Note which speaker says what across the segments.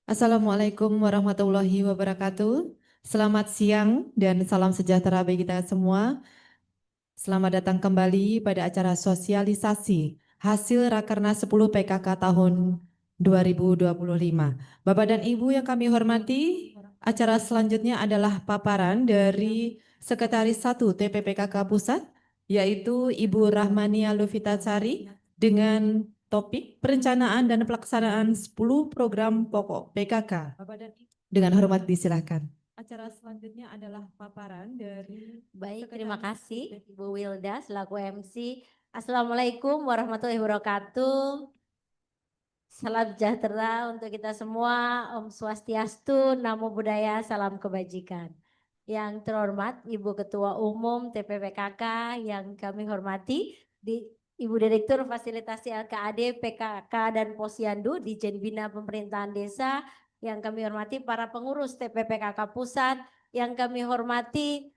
Speaker 1: Assalamualaikum warahmatullahi wabarakatuh. Selamat siang dan salam sejahtera bagi kita semua. Selamat datang kembali pada acara sosialisasi hasil Rakernas 10 PKK tahun 2025. Bapak dan Ibu yang kami hormati, acara selanjutnya adalah paparan dari Sekretaris 1 TPPKK Pusat, yaitu Ibu Rahmania Lufitasari dengan topik perencanaan dan pelaksanaan 10 program pokok PKK. Dengan hormat disilakan. Acara selanjutnya adalah paparan dari
Speaker 2: Baik, terima kasih Bu Wilda selaku MC. Assalamualaikum warahmatullahi wabarakatuh. Salam sejahtera untuk kita semua. Om Swastiastu, Namo Buddhaya, salam kebajikan. Yang terhormat Ibu Ketua Umum TPPKK yang kami hormati, Ibu Direktur Fasilitasi LKAD, PKK dan Posyandu di Bina Pemerintahan Desa, yang kami hormati para pengurus TPPKK Pusat, yang kami hormati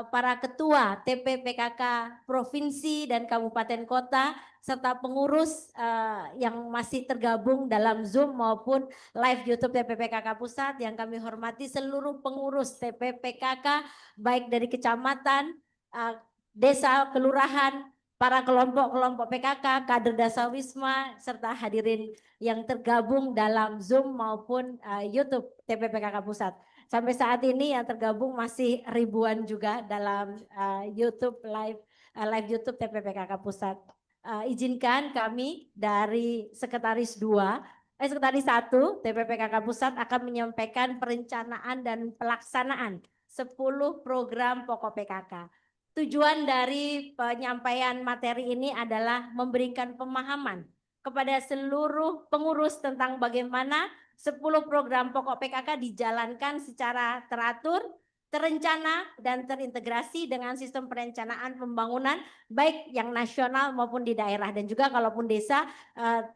Speaker 2: para ketua TPPKK Provinsi dan Kabupaten Kota, serta pengurus yang masih tergabung dalam Zoom maupun live YouTube TPPKK Pusat, yang kami hormati seluruh pengurus TPPKK baik dari kecamatan, desa, kelurahan, para kelompok-kelompok PKK, kader Dasawisma, serta hadirin yang tergabung dalam Zoom maupun YouTube TPPKK Pusat. Sampai saat ini yang tergabung masih ribuan juga dalam YouTube live YouTube TPPKK Pusat. Izinkan kami dari Sekretaris 1 TPPKK Pusat akan menyampaikan perencanaan dan pelaksanaan 10 program pokok PKK. Tujuan dari penyampaian materi ini adalah memberikan pemahaman kepada seluruh pengurus tentang bagaimana 10 program pokok PKK dijalankan secara teratur, terencana, dan terintegrasi dengan sistem perencanaan pembangunan baik yang nasional maupun di daerah, dan juga kalaupun desa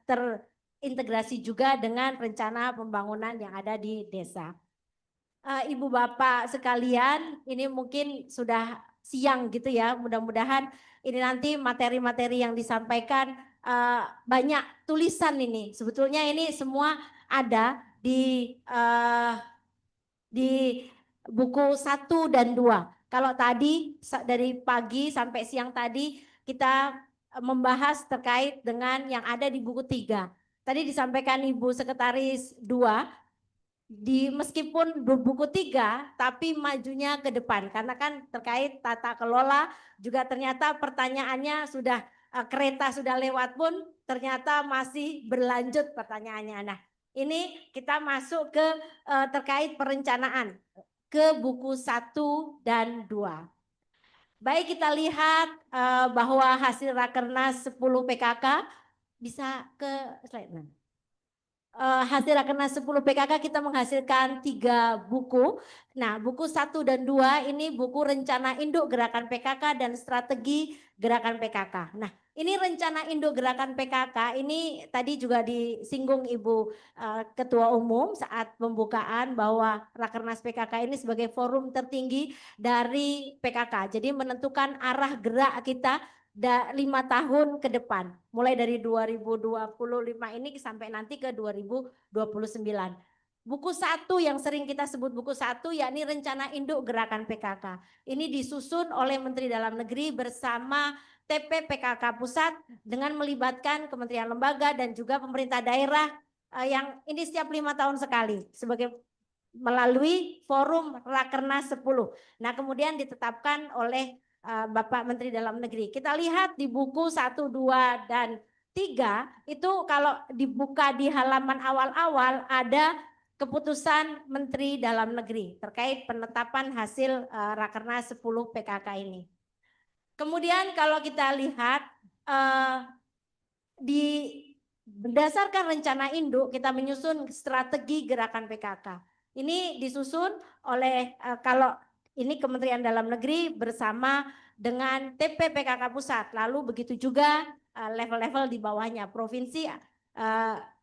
Speaker 2: terintegrasi juga dengan rencana pembangunan yang ada di desa. Ibu bapak sekalian, ini mungkin sudah siang gitu ya, mudah-mudahan ini nanti materi-materi yang disampaikan banyak tulisan ini. Sebetulnya ini semua ada di buku 1 dan 2. Kalau tadi dari pagi sampai siang tadi kita membahas terkait dengan yang ada di buku 3. Tadi disampaikan Ibu Sekretaris 2, meskipun buku 3 tapi majunya ke depan karena kan terkait tata kelola juga ternyata pertanyaannya sudah kereta sudah lewat pun ternyata masih berlanjut pertanyaannya. Nah, ini kita masuk ke terkait perencanaan ke buku 1 dan 2. Baik, kita lihat bahwa hasil Rakernas 10 PKK bisa ke slide 6. Hasil Rakernas 10 PKK kita menghasilkan 3 buku. Nah, buku 1 dan 2 ini buku rencana induk gerakan PKK dan strategi gerakan PKK. Nah, ini rencana induk gerakan PKK ini tadi juga disinggung Ibu Ketua Umum saat pembukaan bahwa Rakernas PKK ini sebagai forum tertinggi dari PKK. Jadi menentukan arah gerak kita 5 tahun ke depan, mulai dari 2025 ini sampai nanti ke 2029. Buku 1 yang sering kita sebut buku 1 yakni rencana induk gerakan PKK. Ini disusun oleh Menteri Dalam Negeri bersama TPPKK Pusat dengan melibatkan kementerian lembaga dan juga pemerintah daerah yang ini setiap 5 tahun sekali sebagai melalui forum Rakernas 10. Nah, kemudian ditetapkan oleh Bapak Menteri Dalam Negeri. Kita lihat di buku 1, 2, dan 3 itu kalau dibuka di halaman awal-awal ada keputusan Menteri Dalam Negeri terkait penetapan hasil Rakernas 10 PKK ini. Kemudian kalau kita lihat berdasarkan rencana induk kita menyusun strategi gerakan PKK. Ini disusun oleh kalau ini Kementerian Dalam Negeri bersama dengan TPPKK Pusat. Lalu begitu juga level-level di bawahnya, provinsi,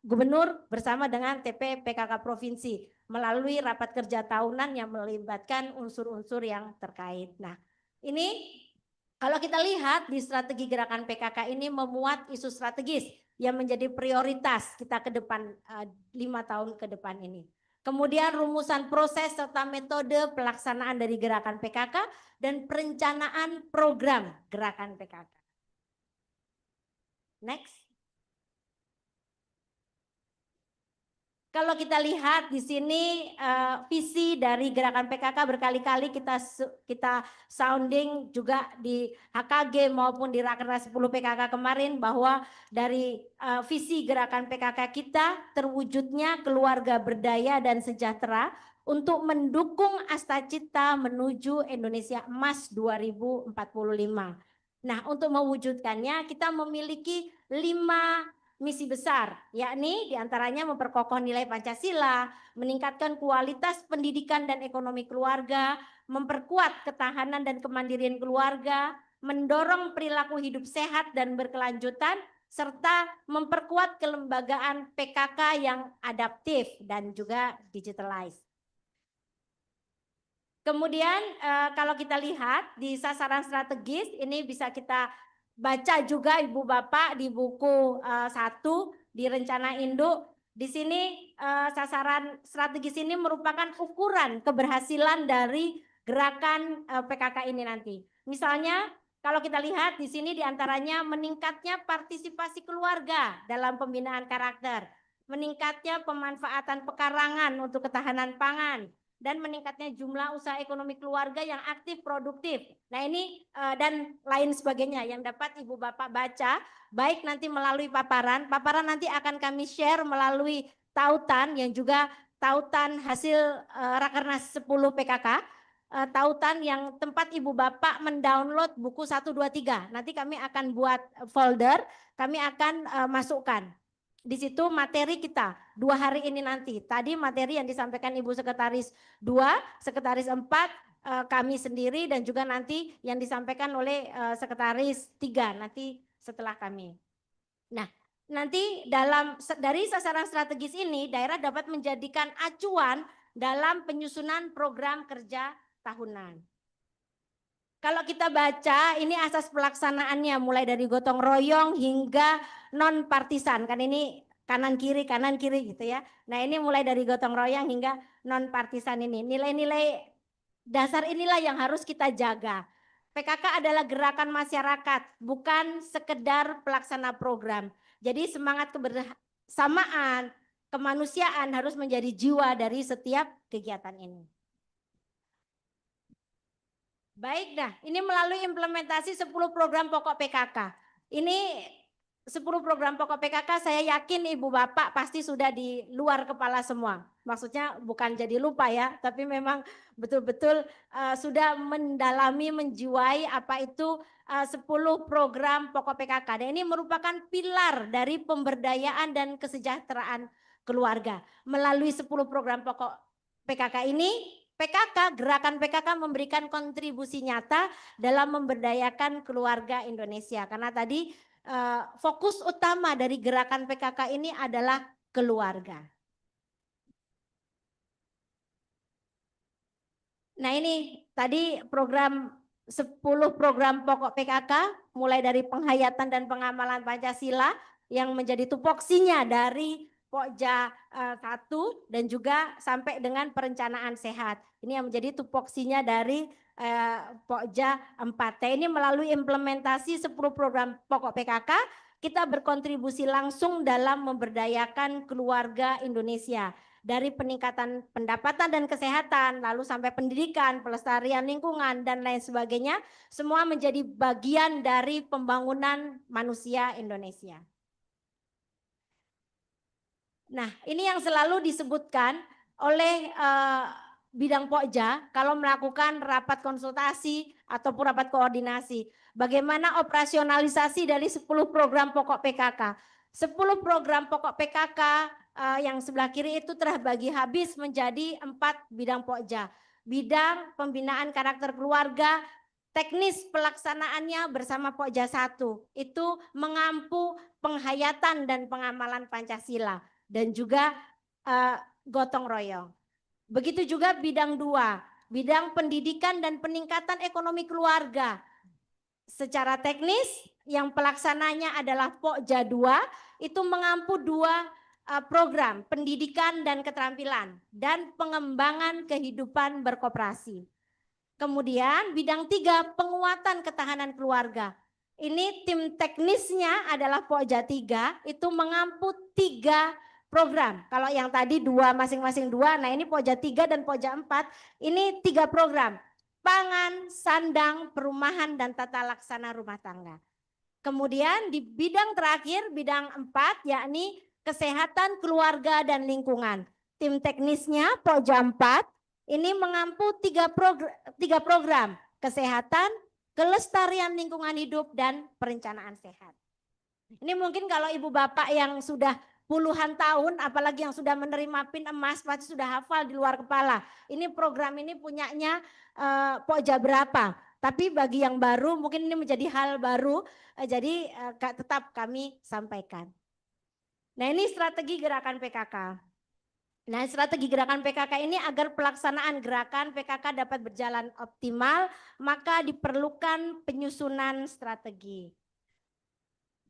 Speaker 2: gubernur bersama dengan TPPKK Provinsi melalui rapat kerja tahunan yang melibatkan unsur-unsur yang terkait. Nah, ini kalau kita lihat di strategi gerakan PKK ini memuat isu strategis yang menjadi prioritas kita ke depan 5 tahun ke depan ini. Kemudian rumusan proses serta metode pelaksanaan dari gerakan PKK dan perencanaan program gerakan PKK. Next. Kalau kita lihat di sini visi dari gerakan PKK berkali-kali kita sounding juga di HKG maupun di Rakernas 10 PKK kemarin bahwa dari visi gerakan PKK kita terwujudnya keluarga berdaya dan sejahtera untuk mendukung Astacita menuju Indonesia Emas 2045. Nah, untuk mewujudkannya kita memiliki 5 misi besar, yakni diantaranya memperkokoh nilai Pancasila, meningkatkan kualitas pendidikan dan ekonomi keluarga, memperkuat ketahanan dan kemandirian keluarga, mendorong perilaku hidup sehat dan berkelanjutan, serta memperkuat kelembagaan PKK yang adaptif dan juga digitalized. Kemudian kalau kita lihat di sasaran strategis, ini bisa kita baca juga Ibu Bapak di buku 1 di rencana induk. Di sini sasaran strategis ini merupakan ukuran keberhasilan dari gerakan PKK ini nanti. Misalnya kalau kita lihat di sini diantaranya meningkatnya partisipasi keluarga dalam pembinaan karakter, meningkatnya pemanfaatan pekarangan untuk ketahanan pangan, dan meningkatnya jumlah usaha ekonomi keluarga yang aktif produktif. Nah ini dan lain sebagainya yang dapat Ibu Bapak baca, baik nanti melalui paparan nanti akan kami share melalui tautan yang juga tautan hasil Rakernas 10 PKK, tautan yang tempat Ibu Bapak mendownload buku 1, 2, 3. Nanti kami akan buat folder, kami akan masukkan. Di situ materi kita 2 hari ini nanti. Tadi materi yang disampaikan Ibu Sekretaris 2, Sekretaris 4, kami sendiri dan juga nanti yang disampaikan oleh Sekretaris 3 nanti setelah kami. Nah, nanti dari sasaran strategis ini daerah dapat menjadikan acuan dalam penyusunan program kerja tahunan. Kalau kita baca ini asas pelaksanaannya mulai dari gotong royong hingga non partisan, kan ini kanan kiri gitu ya. Nah ini mulai dari gotong royong hingga non partisan ini. Nilai-nilai dasar inilah yang harus kita jaga. PKK adalah gerakan masyarakat, bukan sekedar pelaksana program. Jadi semangat kebersamaan, kemanusiaan harus menjadi jiwa dari setiap kegiatan ini. Baik, dah. Ini melalui implementasi 10 program pokok PKK. Ini 10 program pokok PKK saya yakin Ibu Bapak pasti sudah di luar kepala semua. Maksudnya bukan jadi lupa ya, tapi memang betul-betul sudah mendalami, menjiwai apa itu 10 program pokok PKK. Dan ini merupakan pilar dari pemberdayaan dan kesejahteraan keluarga. Melalui 10 program pokok PKK ini, gerakan PKK memberikan kontribusi nyata dalam memberdayakan keluarga Indonesia. Karena tadi fokus utama dari gerakan PKK ini adalah keluarga. Nah ini tadi 10 program pokok PKK mulai dari penghayatan dan pengamalan Pancasila yang menjadi tupoksinya dari Pokja 1 dan juga sampai dengan perencanaan sehat. Ini yang menjadi tupoksinya dari Pokja 4. Nah, ini melalui implementasi 10 program pokok PKK, kita berkontribusi langsung dalam memberdayakan keluarga Indonesia. Dari peningkatan pendapatan dan kesehatan, lalu sampai pendidikan, pelestarian lingkungan, dan lain sebagainya, semua menjadi bagian dari pembangunan manusia Indonesia. Nah, ini yang selalu disebutkan oleh bidang Pokja kalau melakukan rapat konsultasi ataupun rapat koordinasi. Bagaimana operasionalisasi dari 10 program pokok PKK. 10 program pokok PKK yang sebelah kiri itu terbagi habis menjadi 4 bidang Pokja. Bidang pembinaan karakter keluarga, teknis pelaksanaannya bersama Pokja 1 itu mengampu penghayatan dan pengamalan Pancasila dan juga gotong royong. Begitu juga bidang 2, bidang pendidikan dan peningkatan ekonomi keluarga. Secara teknis yang pelaksananya adalah Pokja 2 itu mengampu 2 program pendidikan dan keterampilan dan pengembangan kehidupan berkoperasi. Kemudian bidang 3 penguatan ketahanan keluarga. Ini tim teknisnya adalah Pokja 3 itu mengampu 3 program. Kalau yang tadi 2 masing-masing 2, nah ini Pokja 3 dan Pokja 4 ini 3 program. Pangan, sandang, perumahan dan tata laksana rumah tangga. Kemudian di bidang terakhir, bidang 4 yakni kesehatan keluarga dan lingkungan. Tim teknisnya Pokja 4 ini mengampu 3 program, kesehatan, kelestarian lingkungan hidup, dan perencanaan sehat. Ini mungkin kalau ibu bapak yang sudah puluhan tahun, apalagi yang sudah menerima PIN emas, pasti sudah hafal di luar kepala. Ini program ini punyanya Pokja berapa. Tapi bagi yang baru mungkin ini menjadi hal baru, jadi tetap kami sampaikan. Nah ini strategi gerakan PKK. Nah, strategi gerakan PKK ini agar pelaksanaan gerakan PKK dapat berjalan optimal, maka diperlukan penyusunan strategi.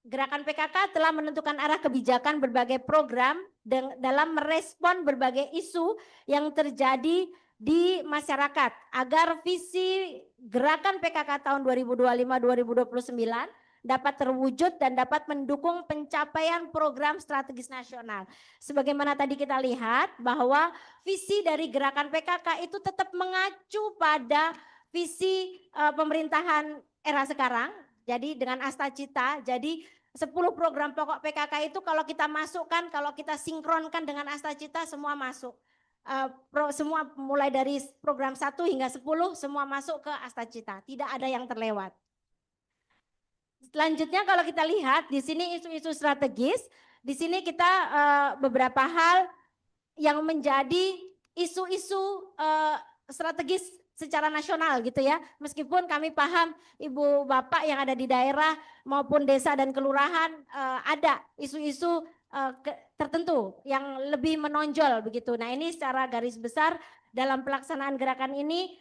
Speaker 2: Gerakan PKK telah menentukan arah kebijakan berbagai program dalam merespon berbagai isu yang terjadi di masyarakat agar visi gerakan PKK tahun 2025-2029 dapat terwujud dan dapat mendukung pencapaian program strategis nasional. Sebagaimana tadi kita lihat bahwa visi dari gerakan PKK itu tetap mengacu pada visi pemerintahan era sekarang. Jadi dengan Astacita, jadi 10 program pokok PKK itu kalau kita masukkan, kalau kita sinkronkan dengan Astacita semua masuk. Semua mulai dari program 1 hingga 10 semua masuk ke Astacita, tidak ada yang terlewat. Selanjutnya kalau kita lihat di sini isu-isu strategis, di sini kita beberapa hal yang menjadi isu-isu strategis secara nasional gitu ya. Meskipun kami paham ibu bapak yang ada di daerah maupun desa dan kelurahan ada isu-isu tertentu yang lebih menonjol begitu. Nah ini secara garis besar dalam pelaksanaan gerakan ini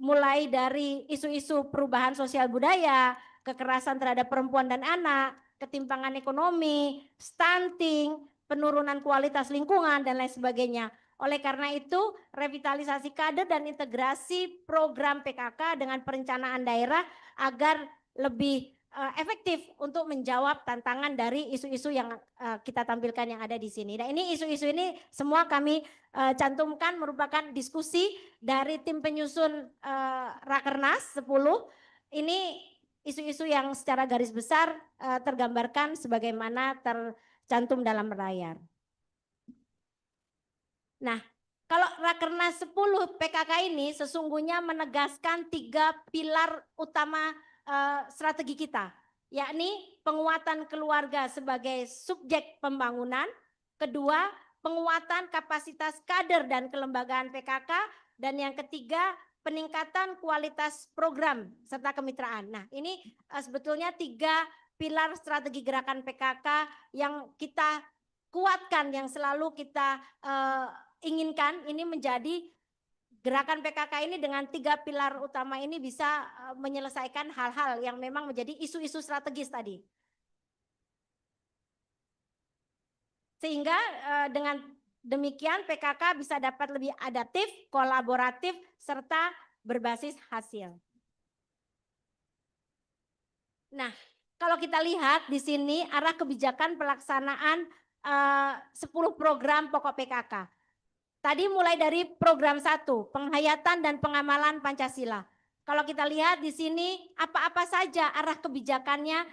Speaker 2: mulai dari isu-isu perubahan sosial budaya, kekerasan terhadap perempuan dan anak, ketimpangan ekonomi, stunting, penurunan kualitas lingkungan dan lain sebagainya. Oleh karena itu, revitalisasi kader dan integrasi program PKK dengan perencanaan daerah agar lebih efektif untuk menjawab tantangan dari isu-isu yang kita tampilkan yang ada di sini. Nah, ini isu-isu ini semua kami cantumkan merupakan diskusi dari tim penyusun Rakernas 10. Ini isu-isu yang secara garis besar tergambarkan sebagaimana tercantum dalam layar. Nah, kalau Rakernas 10 PKK ini sesungguhnya menegaskan 3 pilar utama strategi kita, yakni penguatan keluarga sebagai subjek pembangunan, kedua penguatan kapasitas kader dan kelembagaan PKK, dan yang ketiga peningkatan kualitas program serta kemitraan. Nah, ini sebetulnya 3 pilar strategi gerakan PKK yang kita kuatkan, yang selalu kita inginkan ini menjadi gerakan PKK ini dengan 3 pilar utama ini bisa menyelesaikan hal-hal yang memang menjadi isu-isu strategis tadi. Sehingga dengan demikian PKK bisa dapat lebih adaptif, kolaboratif, serta berbasis hasil. Nah, kalau kita lihat di sini arah kebijakan pelaksanaan 10 program pokok PKK. Tadi mulai dari program 1, penghayatan dan pengamalan Pancasila. Kalau kita lihat di sini apa-apa saja arah kebijakannya.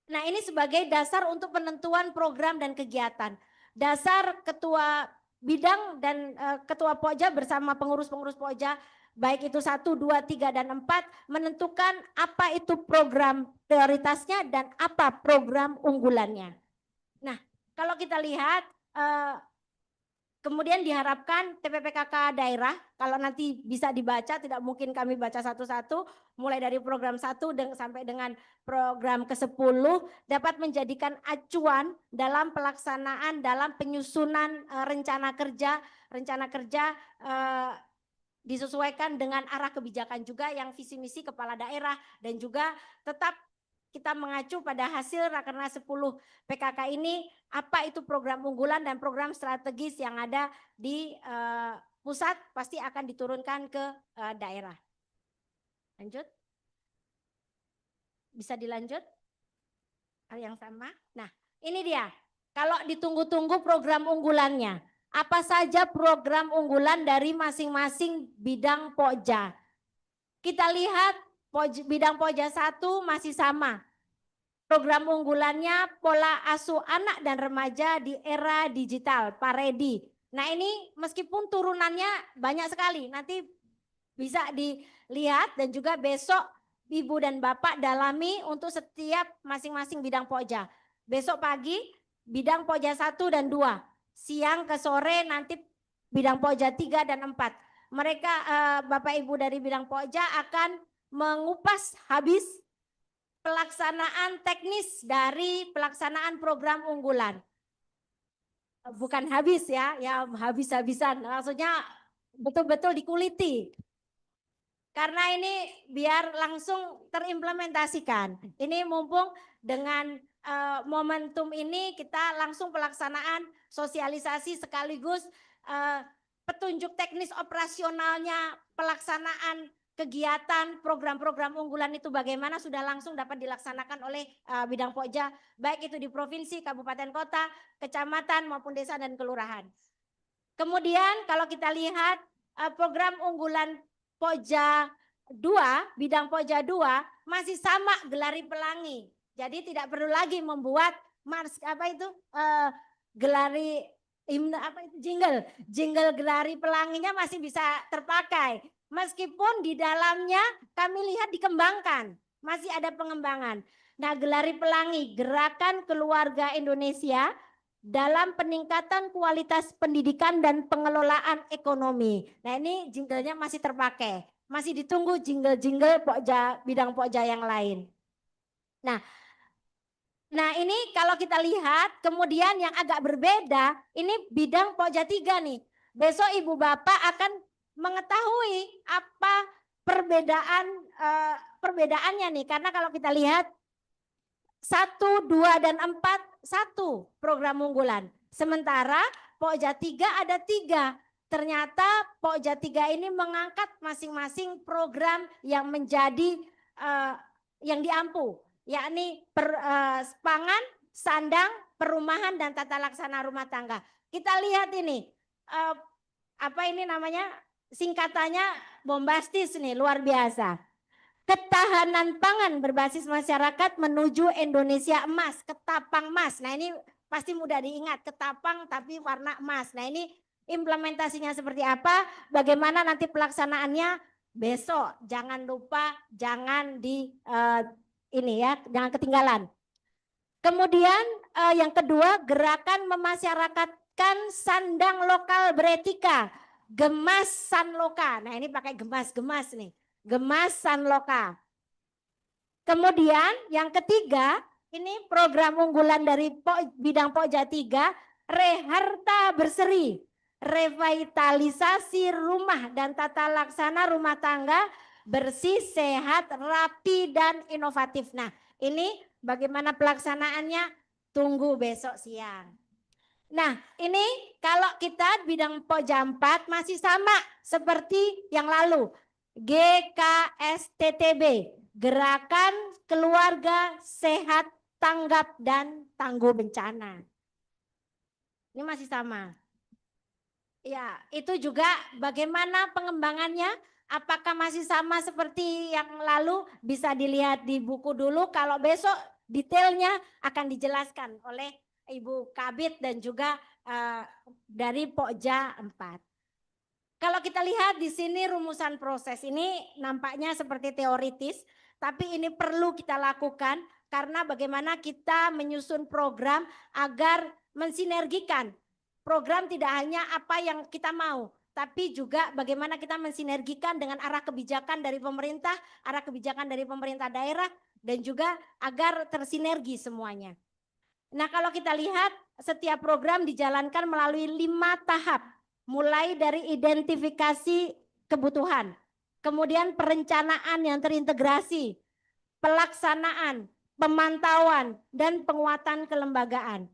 Speaker 2: Nah, ini sebagai dasar untuk penentuan program dan kegiatan. Dasar ketua bidang dan ketua Pokja bersama pengurus-pengurus Pokja baik itu 1, 2, 3 dan 4 menentukan apa itu program prioritasnya dan apa program unggulannya. Nah, kalau kita lihat kemudian diharapkan TPPKK daerah, kalau nanti bisa dibaca, tidak mungkin kami baca satu-satu, mulai dari program 1 sampai dengan program ke-10, dapat menjadikan acuan dalam pelaksanaan, dalam penyusunan rencana kerja disesuaikan dengan arah kebijakan juga yang visi misi kepala daerah, dan juga tetap kita mengacu pada hasil Rakernas 10 PKK ini, apa itu program unggulan dan program strategis yang ada di pusat pasti akan diturunkan ke daerah. Lanjut. Bisa dilanjut? Hal yang sama. Nah, ini dia. Kalau ditunggu-tunggu program unggulannya. Apa saja program unggulan dari masing-masing bidang Pokja? Kita lihat bidang Pokja 1 masih sama. Program unggulannya pola asuh anak dan remaja di era digital, Paredi. Nah ini meskipun turunannya banyak sekali, nanti bisa dilihat dan juga besok Ibu dan Bapak dalami untuk setiap masing-masing bidang Pokja. Besok pagi bidang Pokja 1 dan 2, siang ke sore nanti bidang Pokja 3 dan 4. Mereka Bapak Ibu dari bidang Pokja akan mengupas habis pelaksanaan teknis dari pelaksanaan program unggulan. Bukan habis ya habis-habisan. Maksudnya betul-betul dikuliti. Karena ini biar langsung terimplementasikan. Ini mumpung dengan momentum ini kita langsung pelaksanaan sosialisasi sekaligus petunjuk teknis operasionalnya pelaksanaan kegiatan program-program unggulan itu bagaimana sudah langsung dapat dilaksanakan oleh bidang Pokja, baik itu di provinsi, kabupaten, kota, kecamatan maupun desa dan kelurahan. Kemudian kalau kita lihat program unggulan Pokja 2, bidang Pokja 2 masih sama Gelari Pelangi. Jadi tidak perlu lagi membuat Gelari jingle Gelari Pelanginya masih bisa terpakai. Meskipun di dalamnya kami lihat dikembangkan, masih ada pengembangan. Nah, Gelari Pelangi, Gerakan Keluarga Indonesia dalam peningkatan kualitas pendidikan dan pengelolaan ekonomi. Nah, ini jinglenya masih terpakai. Masih ditunggu jingle-jingle Pokja, bidang Pokja yang lain. Nah, ini kalau kita lihat kemudian yang agak berbeda, ini bidang Pokja 3 nih. Besok Ibu Bapak akan mengetahui apa perbedaannya nih, karena kalau kita lihat 1, 2, dan 4 1 program unggulan. Sementara Pokja 3 ada 3. Ternyata Pokja 3 ini mengangkat masing-masing program yang menjadi yang diampu, yakni pangan, sandang, perumahan, dan tata laksana rumah tangga. Kita lihat ini, singkatannya bombastis nih, luar biasa. Ketahanan pangan berbasis masyarakat menuju Indonesia emas, ketapang emas. Nah ini pasti mudah diingat, ketapang tapi warna emas. Nah ini implementasinya seperti apa, bagaimana nanti pelaksanaannya besok. Jangan lupa, jangan jangan ketinggalan. Kemudian yang kedua, gerakan memasyarakatkan sandang lokal beretika. Gemas Sanloka. Nah ini pakai gemas-gemas nih. Gemas Sanloka. Kemudian yang ketiga, ini program unggulan dari bidang Pokja 3, Reharta Berseri. Revitalisasi rumah dan tata laksana rumah tangga bersih, sehat, rapi, dan inovatif. Nah ini bagaimana pelaksanaannya? Tunggu besok siang. Nah ini kalau kita bidang Pokja 4 masih sama seperti yang lalu. GKSTTB, Gerakan Keluarga Sehat, Tanggap, dan Tangguh Bencana. Ini masih sama. Ya, itu juga bagaimana pengembangannya? Apakah masih sama seperti yang lalu? Bisa dilihat di buku dulu. Kalau besok detailnya akan dijelaskan oleh Ibu Kabid dan juga dari Pokja 4. Kalau kita lihat di sini rumusan proses ini nampaknya seperti teoritis, tapi ini perlu kita lakukan karena bagaimana kita menyusun program agar mensinergikan. Program tidak hanya apa yang kita mau, tapi juga bagaimana kita mensinergikan dengan arah kebijakan dari pemerintah, arah kebijakan dari pemerintah daerah, dan juga agar tersinergi semuanya. Nah kalau kita lihat setiap program dijalankan melalui 5 tahap, mulai dari identifikasi kebutuhan, kemudian perencanaan yang terintegrasi, pelaksanaan, pemantauan, dan penguatan kelembagaan.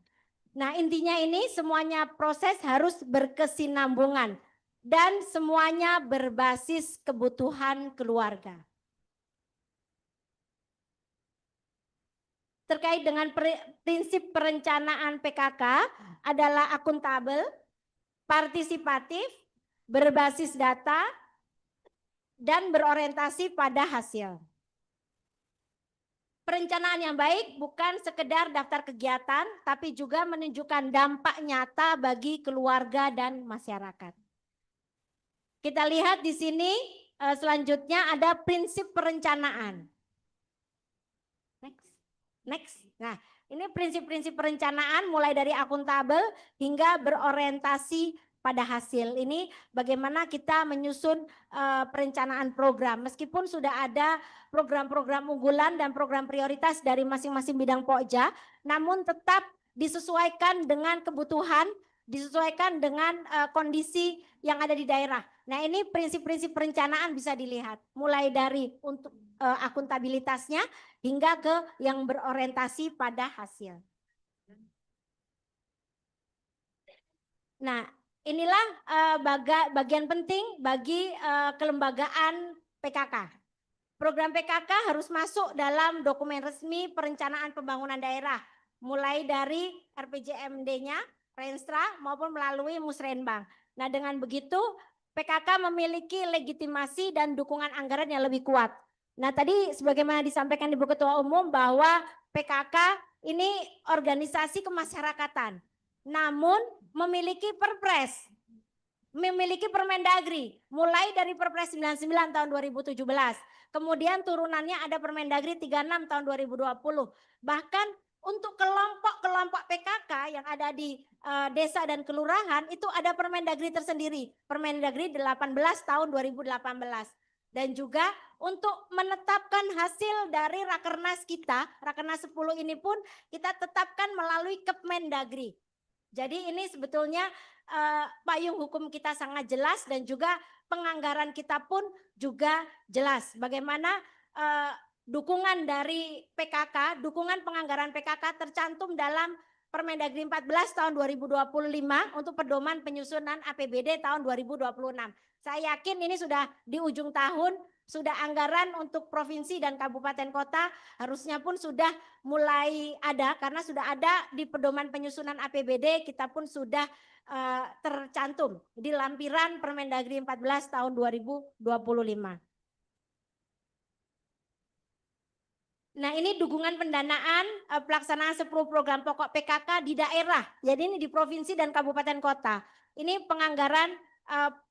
Speaker 2: Nah, intinya ini semuanya proses harus berkesinambungan dan semuanya berbasis kebutuhan keluarga. Terkait dengan prinsip perencanaan PKK adalah akuntabel, partisipatif, berbasis data, dan berorientasi pada hasil. Perencanaan yang baik bukan sekedar daftar kegiatan, tapi juga menunjukkan dampak nyata bagi keluarga dan masyarakat. Kita lihat di sini selanjutnya ada prinsip perencanaan. Next. Nah, ini prinsip-prinsip perencanaan mulai dari akuntabel hingga berorientasi pada hasil. Ini bagaimana kita menyusun perencanaan program. Meskipun sudah ada program-program unggulan dan program prioritas dari masing-masing bidang Pokja, namun tetap disesuaikan dengan kebutuhan, disesuaikan dengan kondisi yang ada di daerah. Nah, ini prinsip-prinsip perencanaan bisa dilihat mulai dari untuk akuntabilitasnya hingga ke yang berorientasi pada hasil. Nah, inilah bagian penting bagi kelembagaan PKK. Program PKK harus masuk dalam dokumen resmi perencanaan pembangunan daerah, mulai dari RPJMD-nya, Renstra maupun melalui Musrenbang. Nah, dengan begitu PKK memiliki legitimasi dan dukungan anggaran yang lebih kuat. Nah, tadi sebagaimana disampaikan Ibu Ketua Umum bahwa PKK ini organisasi kemasyarakatan, namun memiliki perpres, memiliki Permendagri, mulai dari Perpres 99 tahun 2017. Kemudian turunannya ada Permendagri 36 tahun 2020. Bahkan untuk kelompok-kelompok PKK yang ada di desa dan kelurahan itu ada Permendagri tersendiri, Permendagri 18 tahun 2018. Dan juga untuk menetapkan hasil dari Rakernas kita, Rakernas 10 ini pun kita tetapkan melalui Kemendagri. Jadi ini sebetulnya payung hukum kita sangat jelas dan juga penganggaran kita pun juga jelas. Bagaimana dukungan dari PKK, dukungan penganggaran PKK tercantum dalam Permendagri 14 tahun 2025 untuk pedoman penyusunan APBD tahun 2026. Saya yakin ini sudah di ujung tahun, sudah anggaran untuk provinsi dan kabupaten kota harusnya pun sudah mulai ada karena sudah ada di pedoman penyusunan APBD, kita pun sudah tercantum di lampiran Permendagri 14 tahun 2025. Nah, ini dukungan pendanaan pelaksanaan 10 program pokok PKK di daerah. Jadi ini di provinsi dan kabupaten kota. Ini penganggaran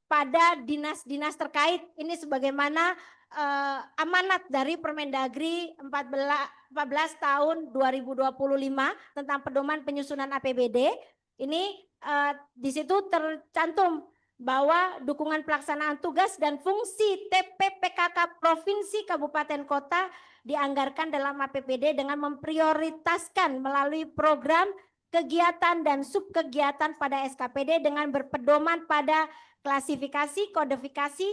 Speaker 2: pada dinas-dinas terkait. Ini sebagaimana amanat dari Permendagri 14 tahun 2025 tentang pedoman penyusunan APBD. Ini di situ tercantum bahwa dukungan pelaksanaan tugas dan fungsi TPPKK provinsi kabupaten kota dianggarkan dalam APBD dengan memprioritaskan melalui program, kegiatan dan subkegiatan pada SKPD dengan berpedoman pada klasifikasi, kodifikasi,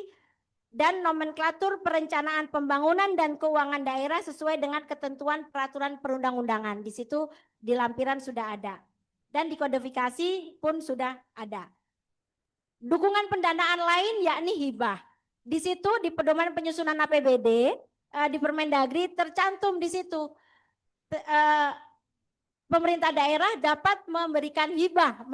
Speaker 2: dan nomenklatur perencanaan pembangunan dan keuangan daerah sesuai dengan ketentuan peraturan perundang-undangan. Di situ di lampiran sudah ada. Dan di kodifikasi pun sudah ada. Dukungan pendanaan lain yakni hibah. Di situ di pedoman penyusunan APBD, di Permendagri tercantum di situ. Pemerintah daerah dapat memberikan hibah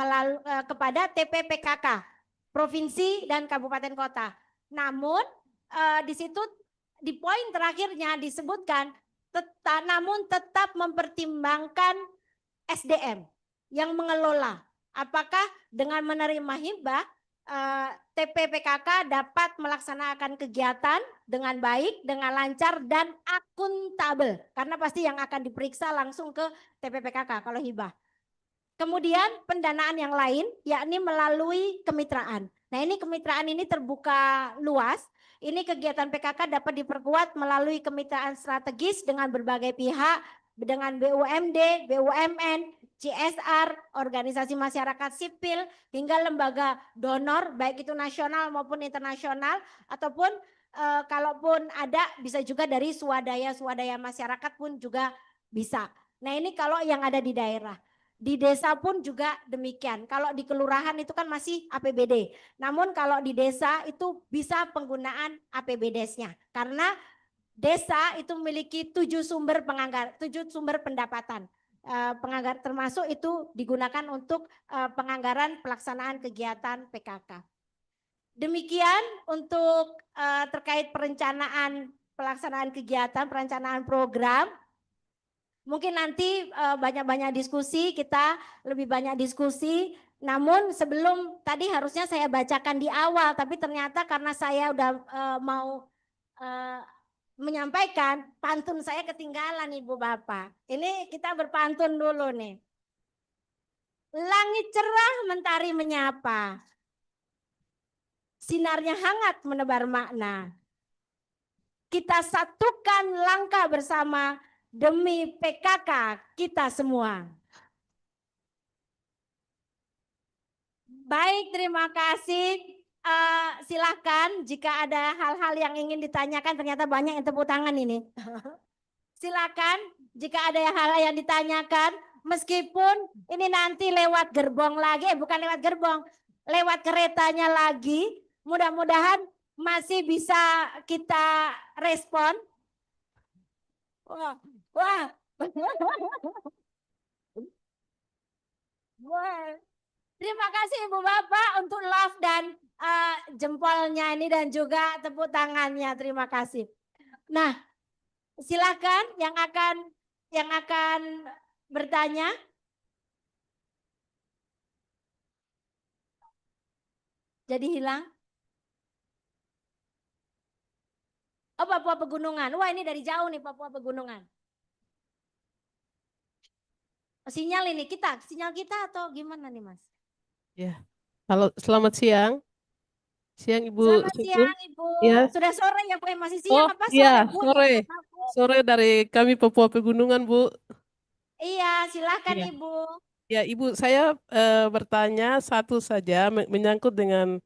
Speaker 2: kepada TPPKK, provinsi dan kabupaten kota. Namun di situ di poin terakhirnya disebutkan namun tetap mempertimbangkan SDM yang mengelola. Apakah dengan menerima hibah TPPKK dapat melaksanakan kegiatan dengan baik, dengan lancar dan akuntabel. Karena pasti yang akan diperiksa langsung ke TPPKK kalau hibah. Kemudian pendanaan yang lain yakni melalui kemitraan. Nah, ini kemitraan ini terbuka luas. Ini kegiatan PKK dapat diperkuat melalui kemitraan strategis dengan berbagai pihak, dengan BUMD, BUMN, CSR, organisasi masyarakat sipil, hingga lembaga donor, baik itu nasional maupun internasional, ataupun kalaupun ada bisa juga dari swadaya masyarakat pun juga bisa. Nah ini kalau yang ada di daerah. Di desa pun juga demikian. Kalau di kelurahan itu kan masih APBD. Namun kalau di desa itu bisa penggunaan APBDes-nya. Karena desa itu memiliki 7 sumber penganggaran, 7 sumber pendapatan. Penganggaran termasuk itu digunakan untuk penganggaran pelaksanaan kegiatan PKK. Demikian untuk terkait perencanaan pelaksanaan kegiatan, perencanaan program. Mungkin nanti banyak-banyak diskusi, kita lebih banyak diskusi. Namun sebelum tadi harusnya saya bacakan di awal, tapi ternyata karena saya udah mau menyampaikan, pantun saya ketinggalan Ibu Bapak. Ini kita berpantun dulu nih. Langit cerah, mentari menyapa. Sinarnya hangat menebar makna. Kita satukan langkah bersama demi PKK kita semua. Baik, terima kasih. Silakan jika ada hal-hal yang ingin ditanyakan, ternyata banyak yang tepuk tangan ini. Silakan jika ada hal yang ditanyakan, meskipun ini nanti lewat gerbong lagi, bukan lewat gerbong, lewat keretanya lagi, mudah-mudahan masih bisa kita respon. Wah, wah. Wah. Terima kasih Ibu Bapak untuk love dan jempolnya ini dan juga tepuk tangannya. Terima kasih. Nah, silakan yang akan bertanya. Jadi hilang. Oh, Papua Pegunungan. Wah, ini dari jauh nih Papua Pegunungan. Sinyal kita atau gimana nih Mas?
Speaker 3: Ya, halo, selamat siang. Siang Ibu
Speaker 2: Selamat
Speaker 3: Sugeng.
Speaker 2: siang Ibu.
Speaker 3: Ya.
Speaker 2: Sudah sore ya Bu? Masih siang
Speaker 3: Oh
Speaker 2: apa
Speaker 3: iya,
Speaker 2: sore Bu?
Speaker 3: sore.
Speaker 2: Maaf, Bu.
Speaker 3: Sore dari kami Papua Pegunungan, Bu.
Speaker 2: Iya, silakan
Speaker 3: Iya.
Speaker 2: Ibu.
Speaker 3: Ya, Ibu, saya bertanya satu saja menyangkut dengan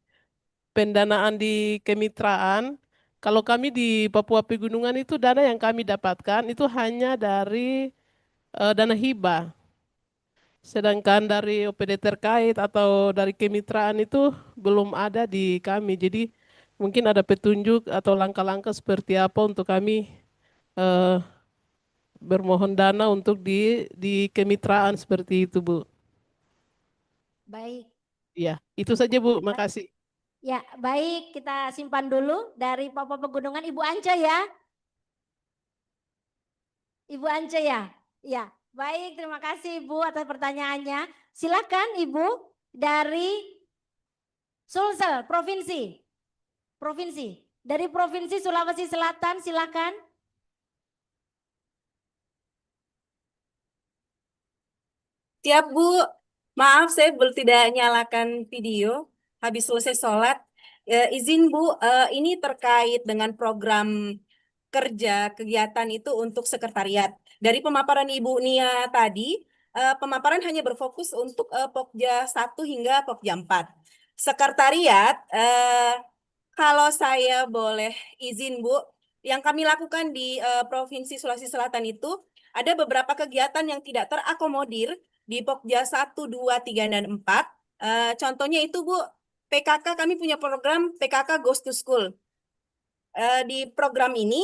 Speaker 3: pendanaan di kemitraan. Kalau kami di Papua Pegunungan itu dana yang kami dapatkan itu hanya dari dana hibah. Sedangkan dari OPD terkait atau dari kemitraan itu belum ada di kami. Jadi mungkin ada petunjuk atau langkah-langkah seperti apa untuk kami eh, bermohon dana untuk di kemitraan seperti itu, Bu.
Speaker 2: Baik.
Speaker 3: Ya, itu saja, Bu. Makasih.
Speaker 2: Ya, baik, kita simpan dulu dari Papua Pegunungan Ibu Ance ya. Ibu Ance ya. Ya, baik, terima kasih Ibu atas pertanyaannya. Silakan Ibu dari Sulsel, provinsi. Provinsi. Dari Provinsi Sulawesi Selatan, silakan.
Speaker 4: Siap, Bu. Maaf, saya tidak nyalakan video. Habis selesai sholat. Izin, Bu, ini terkait dengan program kerja kegiatan itu untuk sekretariat. Dari pemaparan Ibu Nia tadi, pemaparan hanya berfokus untuk Pokja 1 hingga Pokja 4. Sekretariat, kalau saya boleh izin, Bu, yang kami lakukan di Provinsi Sulawesi Selatan itu ada beberapa kegiatan yang tidak terakomodir di Pokja 1, 2, 3, dan 4. Contohnya itu, Bu, PKK, kami punya program PKK Goes to School. Di program ini,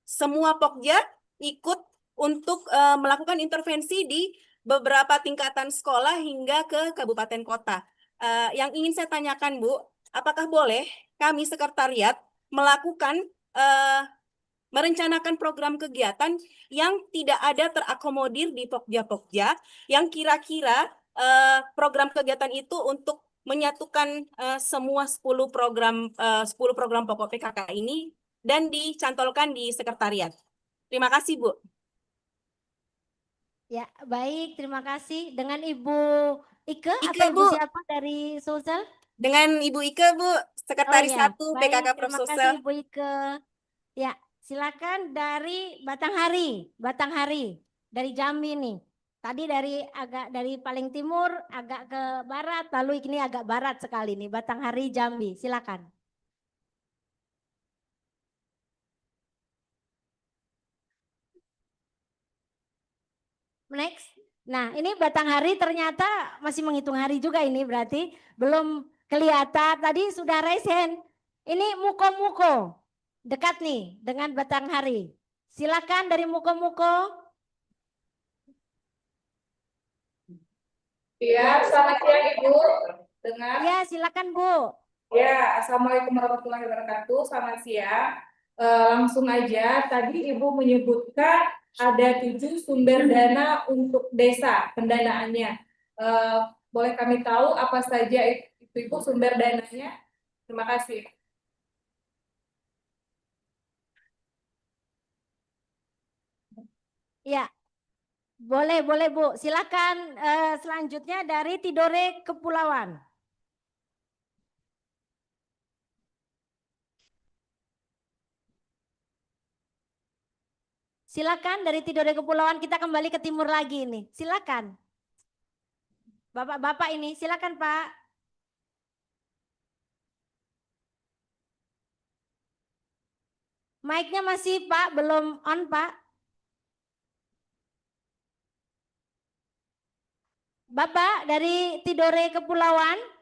Speaker 4: semua Pokja ikut untuk melakukan intervensi di beberapa tingkatan sekolah hingga ke kabupaten kota. Yang ingin saya tanyakan, Bu, apakah boleh kami sekretariat melakukan merencanakan program kegiatan yang tidak ada terakomodir di Pokja-Pokja, yang kira-kira program kegiatan itu untuk menyatukan semua 10 program pokok PKK ini dan dicantolkan di sekretariat. Terima kasih, Bu.
Speaker 2: Ya, baik, terima kasih. Dengan Ibu Ike
Speaker 4: Ike,
Speaker 2: atau Ibu
Speaker 4: Bu.
Speaker 2: siapa dari Sulsel?
Speaker 4: Dengan Ibu Ike, Bu, Sekretaris
Speaker 2: ya,
Speaker 4: 1
Speaker 2: baik,
Speaker 4: PKK Prof.
Speaker 2: terima kasih
Speaker 4: Sosial.
Speaker 2: Ibu Ike. Ya, silakan dari Batanghari, dari Jambi nih. Tadi dari paling timur agak ke barat, lalu ini agak barat sekali nih, Batanghari Jambi. Silakan. Next. Nah, ini Batanghari ternyata masih menghitung hari juga ini, berarti belum kelihatan. Tadi sudah raise hand. Ini Muko-Muko. Dekat nih dengan Batanghari. Silakan dari Muko-Muko.
Speaker 5: Ya, selamat siang Ibu. Dengar?
Speaker 2: Ya, silakan Bu.
Speaker 5: Ya, Assalamualaikum warahmatullahi wabarakatuh. Selamat siang. Langsung aja, tadi Ibu menyebutkan ada 7 sumber dana untuk desa pendanaannya. Boleh kami tahu apa saja itu Ibu sumber dananya? Terima kasih.
Speaker 2: Ya, boleh Bu. Silakan selanjutnya dari Tidore Kepulauan. Silakan dari Tidore Kepulauan, kita kembali ke timur lagi ini. Silakan. Bapak-bapak ini, silakan Pak. Mic-nya masih Pak, belum on Pak. Bapak dari Tidore Kepulauan.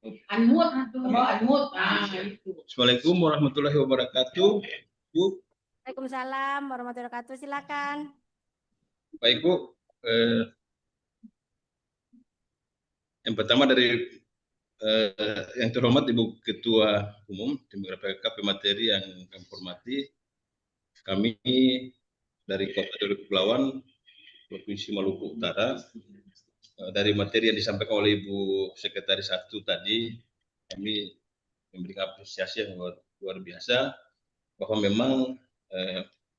Speaker 6: Assalamualaikum warahmatullahi wabarakatuh. Bu,
Speaker 2: Waalaikumsalam warahmatullahi wabarakatuh. Silakan.
Speaker 6: baik Bu. Yang pertama dari yang terhormat Ibu Ketua Umum Tim PKK Pemateri yang kami hormati, kami dari Kota Tidore Kepulauan, Provinsi Maluku Utara, dari materi yang disampaikan oleh Ibu Sekretaris 1 tadi, kami memberikan apresiasi yang luar biasa bahwa memang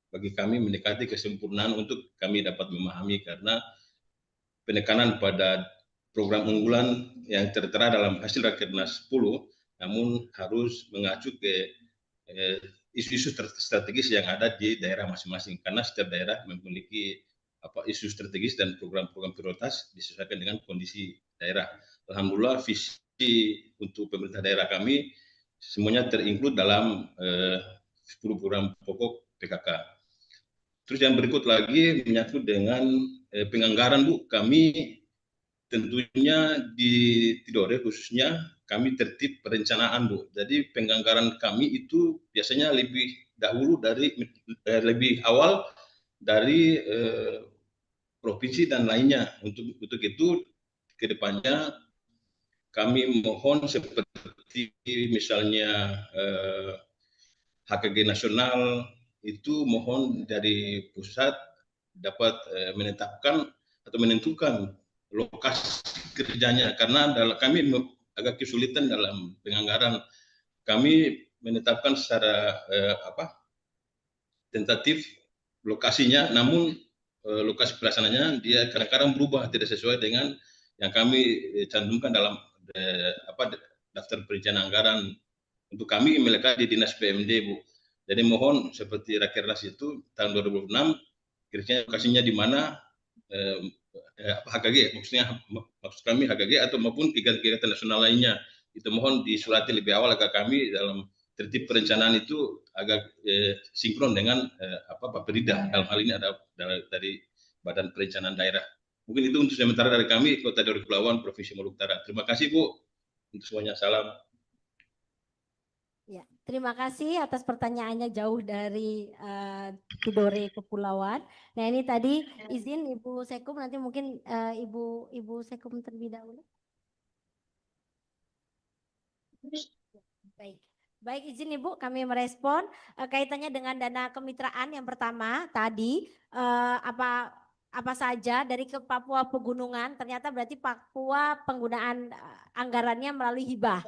Speaker 6: bagi kami mendekati kesempurnaan untuk kami dapat memahami, karena penekanan pada program unggulan yang tertera dalam hasil Rakernas 10, namun harus mengacu ke isu-isu strategis yang ada di daerah masing-masing, karena setiap daerah memiliki isu strategis dan program-program prioritas disesuaikan dengan kondisi daerah. Alhamdulillah visi untuk pemerintah daerah kami semuanya terinclude dalam 10 program pokok PKK. Terus yang berikut lagi menyangkut dengan penganggaran Bu, kami tentunya di Tidore khususnya kami tertib perencanaan Bu. Jadi penganggaran kami itu biasanya lebih dahulu dari lebih awal dari provinsi dan lainnya. Untuk itu kedepannya kami mohon seperti misalnya HKG nasional itu mohon dari pusat dapat menetapkan atau menentukan lokasi kerjanya, karena kami agak kesulitan dalam penganggaran. Kami menetapkan secara tentatif lokasinya, namun lokasi pelaksananya dia kadang-kadang berubah, tidak sesuai dengan yang kami cantumkan dalam daftar perencanaan anggaran. Untuk kami melekat di Dinas PMD Bu. Jadi mohon seperti Rakernas itu tahun 2006 kira-kira lokasinya di mana HKG, maksud kami HKG atau maupun kegiatan nasional lainnya, itu mohon disurati lebih awal agar kami dalam tertib perencanaan itu agak sinkron dengan Bapperida. Dalam hal ini ada dari Badan Perencanaan Daerah. Mungkin itu untuk sementara dari kami Kota Tidore Kepulauan Provinsi Maluku Utara. Terima kasih Bu untuk semuanya. Salam.
Speaker 2: Ya, terima kasih atas pertanyaannya jauh dari Tidore Kepulauan. Nah ini tadi izin Ibu Sekum, nanti mungkin Ibu Sekum terlebih dahulu. Baik izin Ibu kami merespon kaitannya dengan dana kemitraan. Yang pertama tadi apa saja dari ke Papua Pegunungan, ternyata berarti Papua penggunaan anggarannya melalui hibah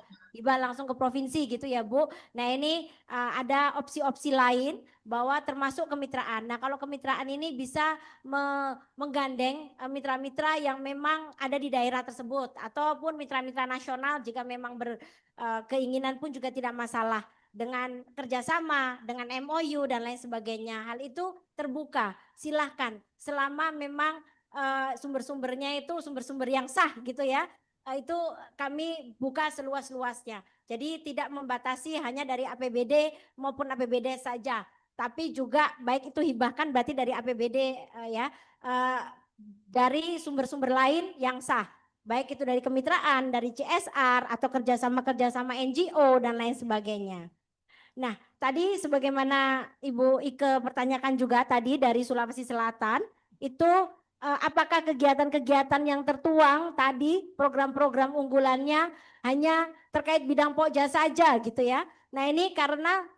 Speaker 2: langsung ke provinsi gitu ya Bu. Nah ini ada opsi-opsi lain bahwa termasuk kemitraan. Nah kalau kemitraan ini bisa menggandeng mitra-mitra yang memang ada di daerah tersebut, ataupun mitra-mitra nasional jika memang keinginan pun juga tidak masalah, dengan kerjasama, dengan MOU dan lain sebagainya. Hal itu terbuka, silahkan selama memang sumber-sumbernya itu sumber-sumber yang sah gitu ya. itu kami buka seluas-luasnya. Jadi tidak membatasi hanya dari APBD maupun APBD saja, tapi juga baik itu hibahkan berarti dari APBD dari sumber-sumber lain yang sah, baik itu dari kemitraan, dari CSR atau kerjasama NGO dan lain sebagainya. Nah, tadi sebagaimana Ibu Ike pertanyakan juga tadi dari Sulawesi Selatan, itu apakah kegiatan-kegiatan yang tertuang tadi program-program unggulannya hanya terkait bidang pokja saja gitu ya. Nah, ini karena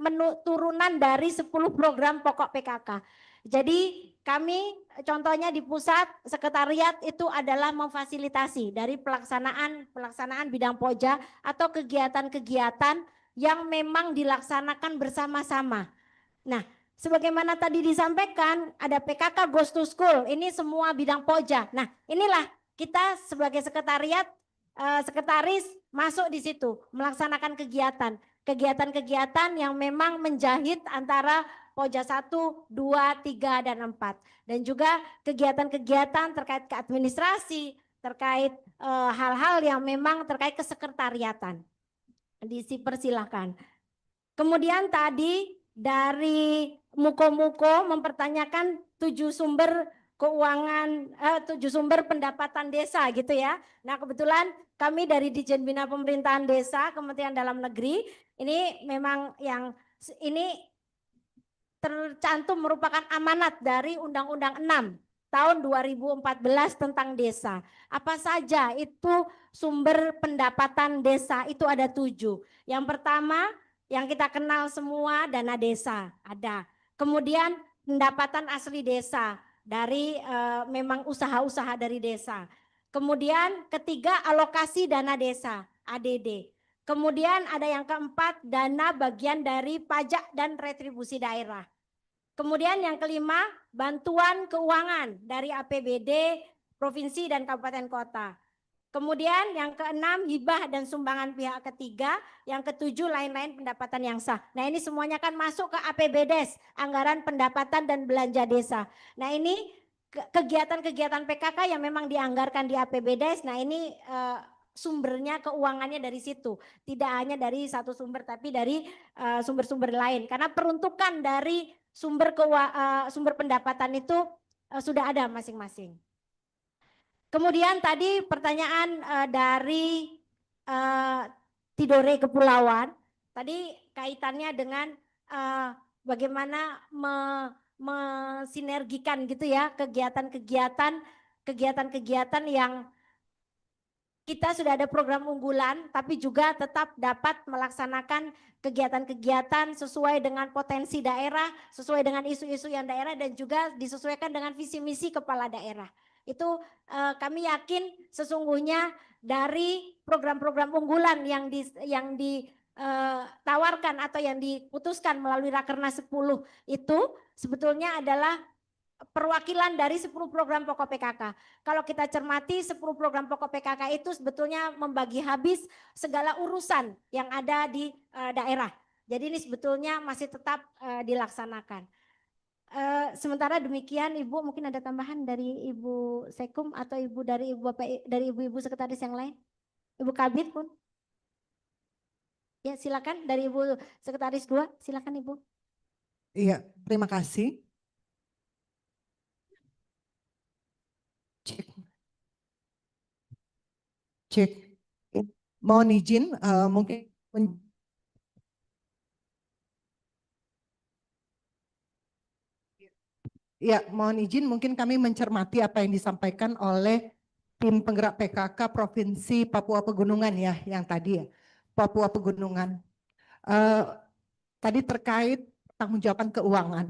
Speaker 2: turunan dari 10 program pokok PKK. Jadi kami contohnya di pusat sekretariat itu adalah memfasilitasi dari pelaksanaan bidang pokja atau kegiatan-kegiatan yang memang dilaksanakan bersama-sama. Nah, sebagaimana tadi disampaikan, ada PKK Goes to School, ini semua bidang pokja. Nah, inilah kita sebagai sekretariat, sekretaris masuk di situ, melaksanakan kegiatan yang memang menjahit antara pokja 1, 2, 3, dan 4. Dan juga kegiatan-kegiatan terkait keadministrasi, terkait hal-hal yang memang terkait kesekretariatan. Dipersilahkan. Kemudian tadi dari Muko-Muko mempertanyakan 7 sumber keuangan, 7 sumber pendapatan desa gitu ya. Nah, kebetulan kami dari Ditjen Bina Pemerintahan Desa Kementerian Dalam Negeri ini memang yang ini tercantum merupakan amanat dari Undang-Undang 6 tahun 2014 tentang desa. Apa saja itu sumber pendapatan desa? Itu ada 7. Yang pertama yang kita kenal semua dana desa ada. Kemudian pendapatan asli desa dari memang usaha-usaha dari desa. Kemudian ketiga alokasi dana desa ADD. Kemudian ada yang keempat dana bagian dari pajak dan retribusi daerah. Kemudian yang kelima, bantuan keuangan dari APBD, provinsi dan kabupaten kota. Kemudian yang keenam, hibah dan sumbangan pihak ketiga. Yang ketujuh, lain-lain pendapatan yang sah. Nah, ini semuanya kan masuk ke APBDes, anggaran pendapatan dan belanja desa. Nah, ini kegiatan-kegiatan PKK yang memang dianggarkan di APBDes. Nah, ini sumbernya keuangannya dari situ. Tidak hanya dari satu sumber, tapi dari sumber-sumber lain. Karena peruntukan dari sumber pendapatan itu sudah ada masing-masing. Kemudian tadi pertanyaan dari Tidore Kepulauan, tadi kaitannya dengan bagaimana mensinergikan gitu ya kegiatan-kegiatan yang kita sudah ada program unggulan, tapi juga tetap dapat melaksanakan kegiatan-kegiatan sesuai dengan potensi daerah, sesuai dengan isu-isu yang daerah, dan juga disesuaikan dengan visi misi kepala daerah. Itu kami yakin sesungguhnya dari program-program unggulan yang ditawarkan atau yang diputuskan melalui Rakernas 10 itu sebetulnya adalah perwakilan dari 10 program pokok PKK. Kalau kita cermati 10 program pokok PKK itu sebetulnya membagi habis segala urusan yang ada di daerah. Jadi ini sebetulnya masih tetap dilaksanakan. Sementara demikian, Ibu mungkin ada tambahan dari Ibu Sekum atau Ibu dari Ibu-Ibu sekretaris yang lain? Ibu Kabit pun. Ya, silakan dari Ibu Sekretaris 2, silakan Ibu.
Speaker 7: Iya, terima kasih. Cek. Mohon izin, mungkin ya, mohon izin mungkin kami mencermati apa yang disampaikan oleh tim penggerak PKK Provinsi Papua Pegunungan ya, yang tadi ya, Papua Pegunungan. Tadi terkait pertanggungjawaban keuangan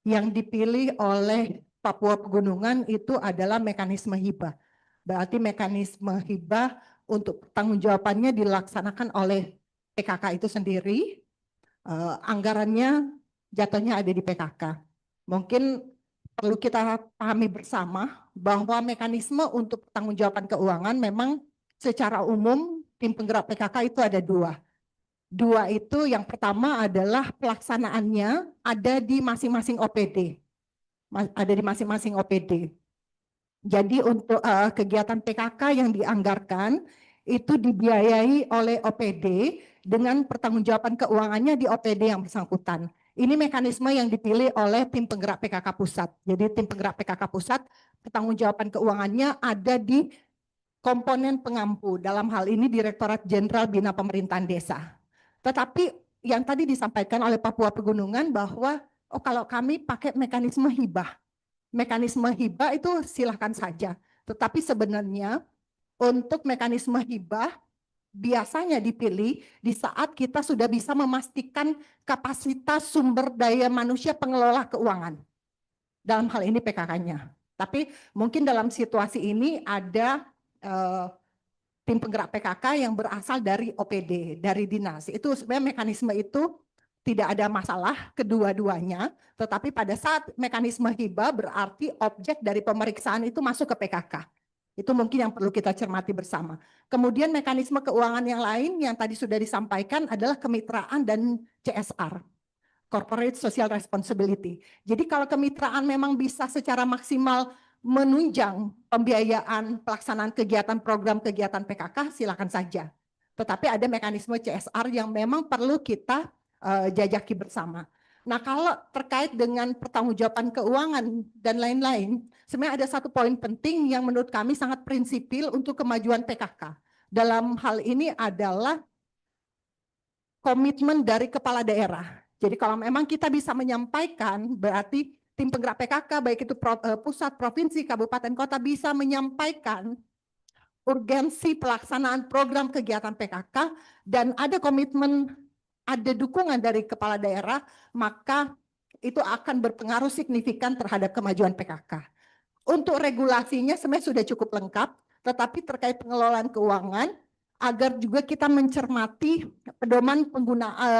Speaker 7: yang dipilih oleh Papua Pegunungan itu adalah mekanisme hibah. Berarti mekanisme hibah untuk pertanggungjawabannya dilaksanakan oleh PKK itu sendiri. Anggarannya jatuhnya ada di PKK. Mungkin perlu kita pahami bersama bahwa mekanisme untuk pertanggungjawaban keuangan memang secara umum tim penggerak PKK itu ada 2. 2 itu yang pertama adalah pelaksanaannya ada di masing-masing OPD. Ada di masing-masing OPD. Jadi untuk kegiatan PKK yang dianggarkan itu dibiayai oleh OPD dengan pertanggungjawaban keuangannya di OPD yang bersangkutan. Ini mekanisme yang dipilih oleh tim penggerak PKK Pusat. Jadi tim penggerak PKK Pusat pertanggungjawaban keuangannya ada di komponen pengampu, dalam hal ini Direktorat Jenderal Bina Pemerintahan Desa. Tetapi yang tadi disampaikan oleh Papua Pegunungan bahwa kalau kami pakai mekanisme hibah. Mekanisme hibah itu silahkan saja. Tetapi sebenarnya untuk mekanisme hibah biasanya dipilih di saat kita sudah bisa memastikan kapasitas sumber daya manusia pengelola keuangan. Dalam hal ini PKK-nya. Tapi mungkin dalam situasi ini ada tim penggerak PKK yang berasal dari OPD, dari dinas. Itu sebenarnya mekanisme itu tidak ada masalah kedua-duanya, tetapi pada saat mekanisme hibah berarti objek dari pemeriksaan itu masuk ke PKK. Itu mungkin yang perlu kita cermati bersama. Kemudian mekanisme keuangan yang lain yang tadi sudah disampaikan adalah kemitraan dan CSR. Corporate Social Responsibility. Jadi kalau kemitraan memang bisa secara maksimal menunjang pembiayaan pelaksanaan kegiatan program kegiatan PKK, silakan saja. Tetapi ada mekanisme CSR yang memang perlu kita jajaki bersama. Nah, kalau terkait dengan pertanggungjawaban keuangan dan lain-lain, sebenarnya ada satu poin penting yang menurut kami sangat prinsipil untuk kemajuan PKK. Dalam hal ini adalah komitmen dari kepala daerah. Jadi kalau memang kita bisa menyampaikan, berarti tim penggerak PKK, baik itu pusat, provinsi, kabupaten, kota, bisa menyampaikan urgensi pelaksanaan program kegiatan PKK dan ada komitmen, ada dukungan dari kepala daerah, maka itu akan berpengaruh signifikan terhadap kemajuan PKK. Untuk regulasinya sebenarnya sudah cukup lengkap, tetapi terkait pengelolaan keuangan, agar juga kita mencermati pedoman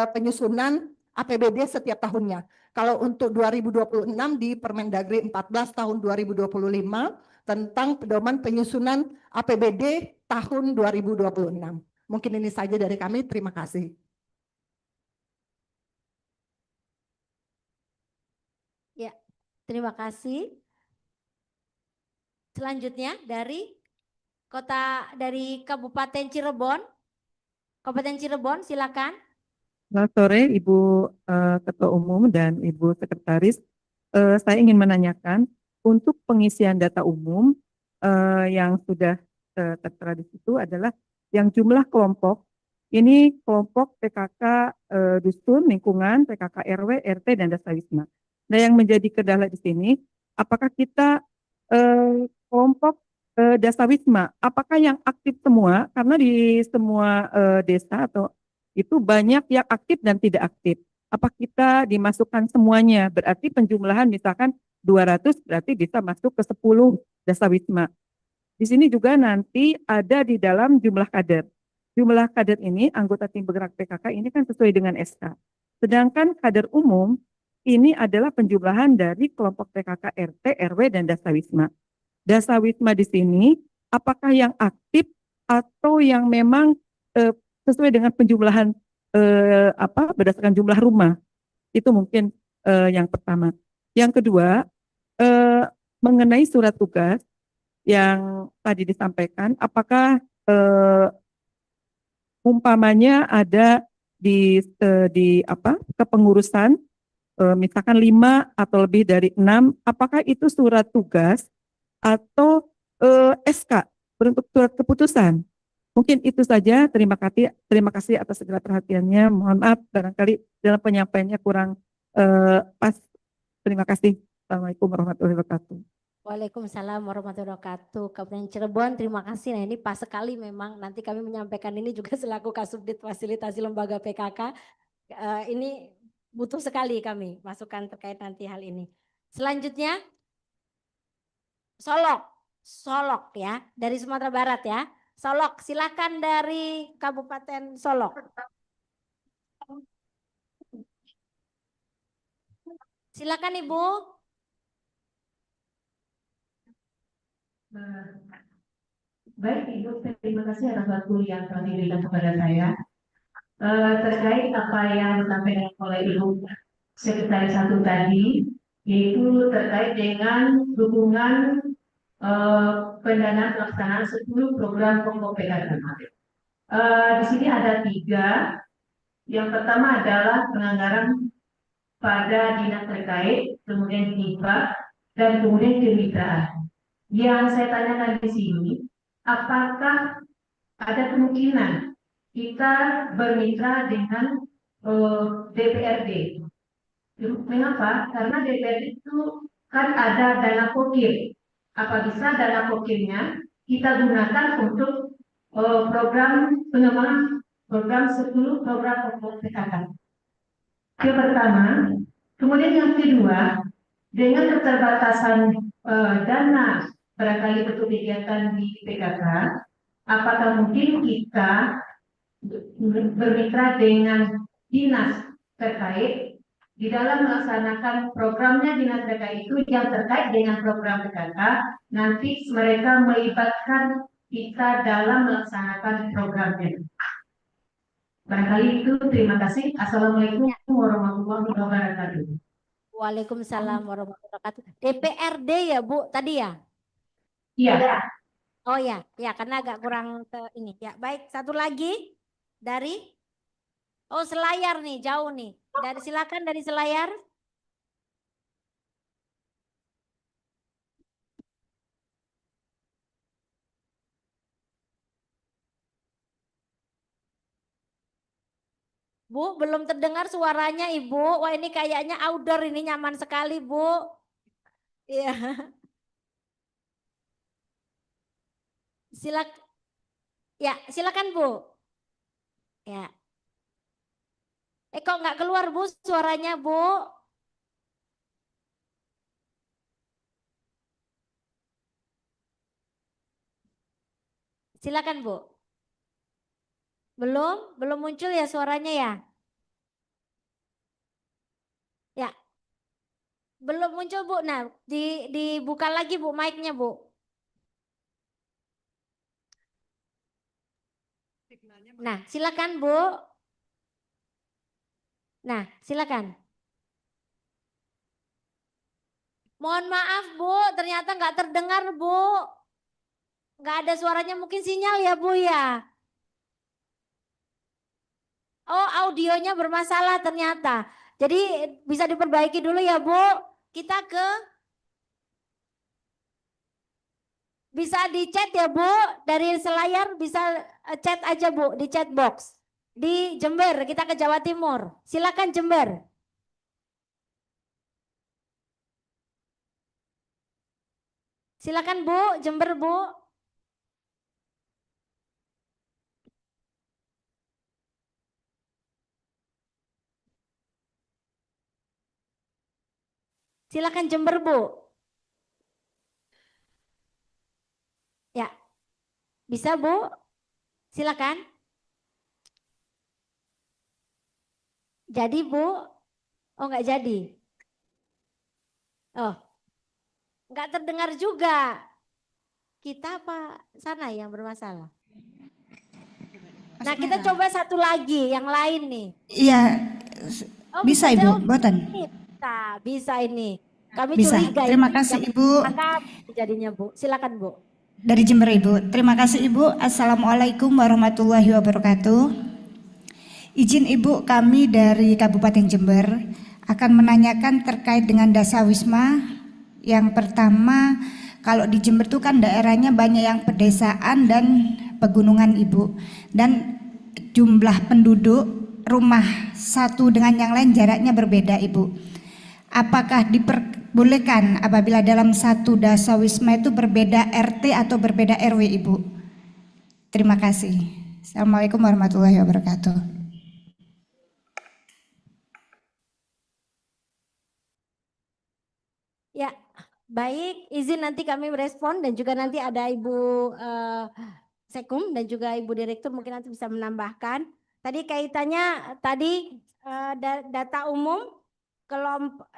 Speaker 7: penyusunan APBD setiap tahunnya. Kalau untuk 2026 di Permendagri 14 tahun 2025 tentang pedoman penyusunan APBD tahun 2026. Mungkin ini saja dari kami, terima kasih.
Speaker 2: Ya, terima kasih. Selanjutnya dari Kabupaten Cirebon. Kabupaten Cirebon, silakan.
Speaker 8: Selamat sore Ibu Ketua Umum dan Ibu Sekretaris. Saya ingin menanyakan untuk pengisian data umum yang sudah tertera di situ adalah yang jumlah kelompok. Ini kelompok PKK Dusun, Lingkungan, PKK RW, RT, dan Dasawisma. Nah, yang menjadi kendala di sini, apakah kita kelompok Dasawisma, apakah yang aktif semua? Karena di semua desa atau itu banyak yang aktif dan tidak aktif. Apa kita dimasukkan semuanya? Berarti penjumlahan misalkan 200 berarti bisa masuk ke 10 Dasawisma. Di sini juga nanti ada di dalam jumlah kader. Jumlah kader ini, anggota tim bergerak PKK ini kan sesuai dengan SK. Sedangkan kader umum ini adalah penjumlahan dari kelompok PKK RT, RW, dan Dasawisma. Dasawisma di sini apakah yang aktif atau yang memang sesuai dengan penjumlahan berdasarkan jumlah rumah? Itu mungkin yang pertama. Yang kedua, mengenai surat tugas yang tadi disampaikan, apakah umpamanya ada di kepengurusan misalkan 5 atau lebih dari 6, apakah itu surat tugas atau SK bentuk surat keputusan? Mungkin itu saja. Terima kasih atas segala perhatiannya. Mohon maaf barangkali dalam penyampaiannya kurang pas. Terima kasih. Assalamualaikum warahmatullahi wabarakatuh.
Speaker 2: Waalaikumsalam warahmatullahi wabarakatuh. Kabupaten Cirebon, terima kasih. Nah, ini pas sekali memang nanti kami menyampaikan ini juga selaku Kasubdit Fasilitasi Lembaga PKK. Ini butuh sekali kami masukan terkait nanti hal ini. Selanjutnya Solok ya, dari Sumatera Barat ya. Solok, silakan dari Kabupaten Solok. Silakan Ibu.
Speaker 9: Baik Ibu, terima kasih atas waktu yang telah diberikan kepada saya. Terkait apa yang disampaikan oleh Ibu Sekretaris 1 tadi, yaitu terkait dengan dukungan pendanaan pelaksanaan 10 program pokok PKK. Di sini ada 3. Yang pertama adalah penganggaran pada dinas terkait, kemudian hibah, dan kemudian kemitraan. Yang saya tanyakan di sini, apakah ada kemungkinan kita bermitra dengan DPRD? Mengapa? Karena DPRD itu kan ada dana kokir. Apa bisa dana kokirnya kita gunakan untuk program pengembangan program 10 program pokok PKK. Yang pertama, kemudian yang kedua, dengan keterbatasan dana barangkali untuk kegiatan di PKK, apakah mungkin kita bermitra dengan dinas terkait di dalam melaksanakan programnya dinas terkait itu yang terkait dengan program PKK, nanti mereka melibatkan kita dalam melaksanakan programnya. Barangkali itu, terima kasih. Assalamualaikum warahmatullahi wabarakatuh.
Speaker 2: Waalaikumsalam warahmatullahi wabarakatuh. DPRD ya Bu tadi ya?
Speaker 9: Iya.
Speaker 2: Oh ya, ya karena agak kurang ini. Ya baik, satu lagi dari Selayar nih, jauh nih. Silakan dari Selayar. Bu, belum terdengar suaranya Ibu. Wah ini kayaknya outdoor ini nyaman sekali Bu. Iya. Silakan Bu. Ya. Kok nggak keluar Bu suaranya Bu? Silakan Bu. Belum muncul ya suaranya ya? Ya. Belum muncul Bu. Nah, dibuka lagi Bu mic-nya Bu. Nah, silakan Bu. Nah, silakan. Mohon maaf Bu, ternyata nggak terdengar Bu. Nggak ada suaranya, mungkin sinyal ya Bu ya. Oh, audionya bermasalah ternyata. Jadi bisa diperbaiki dulu ya Bu. Kita bisa di chat ya Bu, dari Selayar bisa chat aja Bu di chat box. Di Jember, kita ke Jawa Timur. Silakan Jember. Silakan Bu, Jember Bu. Silakan Jember Bu. Ya, bisa Bu? Silakan. Jadi Bu? Oh nggak jadi. Oh, nggak terdengar juga. Kita apa sana yang bermasalah? Nah kita coba satu lagi, yang lain nih.
Speaker 10: Iya, bisa Ibu, buatan.
Speaker 2: Bisa ini. Kami
Speaker 10: Bisa.
Speaker 2: curiga.
Speaker 10: Terima kasih Ibu.
Speaker 2: Jadinya Bu, silakan Bu.
Speaker 10: Dari Jember Ibu. Terima kasih Ibu. Assalamualaikum warahmatullahi wabarakatuh. Izin Ibu, kami dari Kabupaten Jember akan menanyakan terkait dengan Dasawisma. Yang pertama, kalau di Jember itu kan daerahnya banyak yang pedesaan dan pegunungan Ibu. Dan jumlah penduduk rumah satu dengan yang lain jaraknya berbeda Ibu. Apakah diperbolehkan apabila dalam satu dasawisma itu berbeda RT atau berbeda RW Ibu? Terima kasih. Assalamualaikum warahmatullahi wabarakatuh.
Speaker 2: Ya, baik. Izin nanti kami merespon dan juga nanti ada Ibu Sekum dan juga Ibu Direktur mungkin nanti bisa menambahkan. Tadi kaitannya data umum.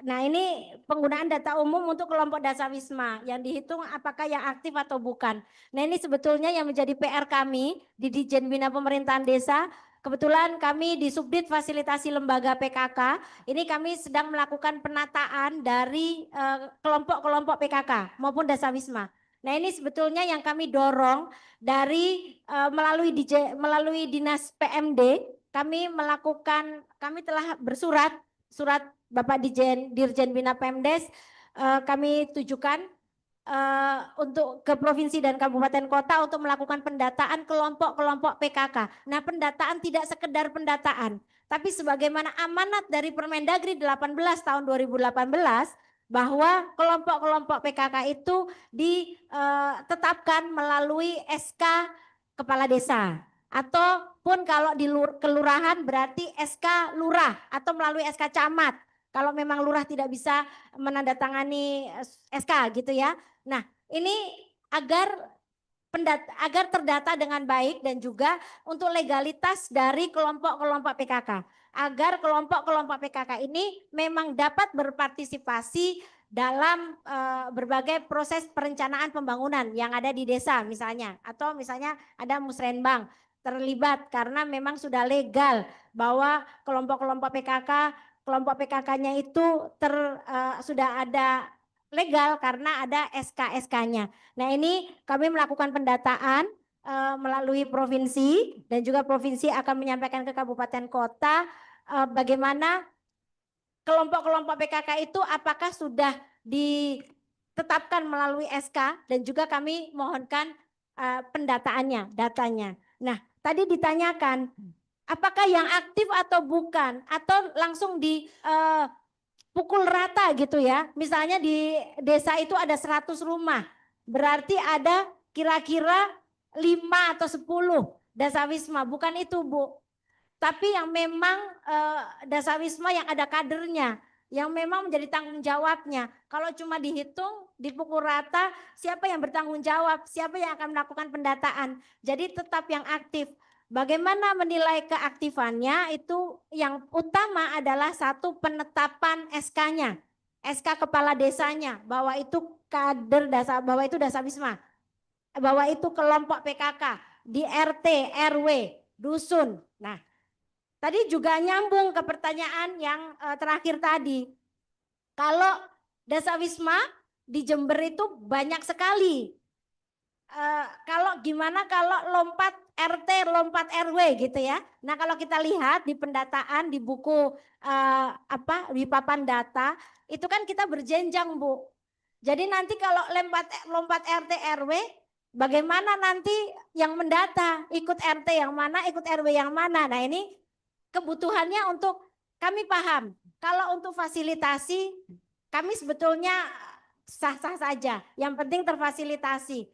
Speaker 2: Nah ini penggunaan data umum untuk kelompok Dasawisma yang dihitung apakah yang aktif atau bukan. Nah ini sebetulnya yang menjadi PR kami di Ditjen Bina Pemerintahan Desa. Kebetulan kami di Subdit Fasilitasi Lembaga PKK, ini kami sedang melakukan penataan dari kelompok-kelompok PKK maupun Dasawisma. Nah, ini sebetulnya yang kami dorong dari melalui Dinas PMD, kami telah bersurat, surat Bapak Dirjen Bina Pemdes, kami tujukan untuk ke provinsi dan kabupaten kota untuk melakukan pendataan kelompok-kelompok PKK. Nah, pendataan tidak sekedar pendataan, tapi sebagaimana amanat dari Permendagri 18 tahun 2018 bahwa kelompok-kelompok PKK itu ditetapkan melalui SK Kepala Desa. Ataupun kalau di kelurahan berarti SK Lurah atau melalui SK Camat. Kalau memang lurah tidak bisa menandatangani SK gitu ya. Nah, ini agar terdata dengan baik dan juga untuk legalitas dari kelompok-kelompok PKK. Agar kelompok-kelompok PKK ini memang dapat berpartisipasi dalam berbagai proses perencanaan pembangunan yang ada di desa misalnya. Atau misalnya ada musrenbang terlibat karena memang sudah legal bahwa kelompok-kelompok PKK-nya itu sudah ada legal karena ada SK-SK-nya. Nah, ini kami melakukan pendataan melalui provinsi dan juga provinsi akan menyampaikan ke kabupaten kota bagaimana kelompok-kelompok PKK itu apakah sudah ditetapkan melalui SK dan juga kami mohonkan pendataannya, datanya. Nah, tadi ditanyakan apakah yang aktif atau bukan atau langsung pukul rata gitu ya. Misalnya di desa itu ada 100 rumah. Berarti ada kira-kira 5 atau 10 dasawisma. Bukan itu, Bu. Tapi yang memang dasawisma yang ada kadernya. Yang memang menjadi tanggung jawabnya. Kalau cuma dihitung, dipukul rata, siapa yang bertanggung jawab? Siapa yang akan melakukan pendataan? Jadi tetap yang aktif. Bagaimana menilai keaktifannya itu yang utama adalah satu penetapan SK-nya, SK kepala desanya bahwa itu kader bahwa itu dasawisma, bahwa itu kelompok PKK di RT, RW, dusun. Nah, tadi juga nyambung ke pertanyaan yang terakhir tadi. Kalau dasawisma di Jember itu banyak sekali. Kalau gimana kalau lompat RT, lompat RW gitu ya. Nah, kalau kita lihat di pendataan di buku di papan data itu kan kita berjenjang, Bu. Jadi nanti kalau lompat RT RW, bagaimana nanti yang mendata ikut RT yang mana, ikut RW yang mana. Nah, ini kebutuhannya untuk kami paham. Kalau untuk fasilitasi kami sebetulnya sah-sah saja. Yang penting terfasilitasi.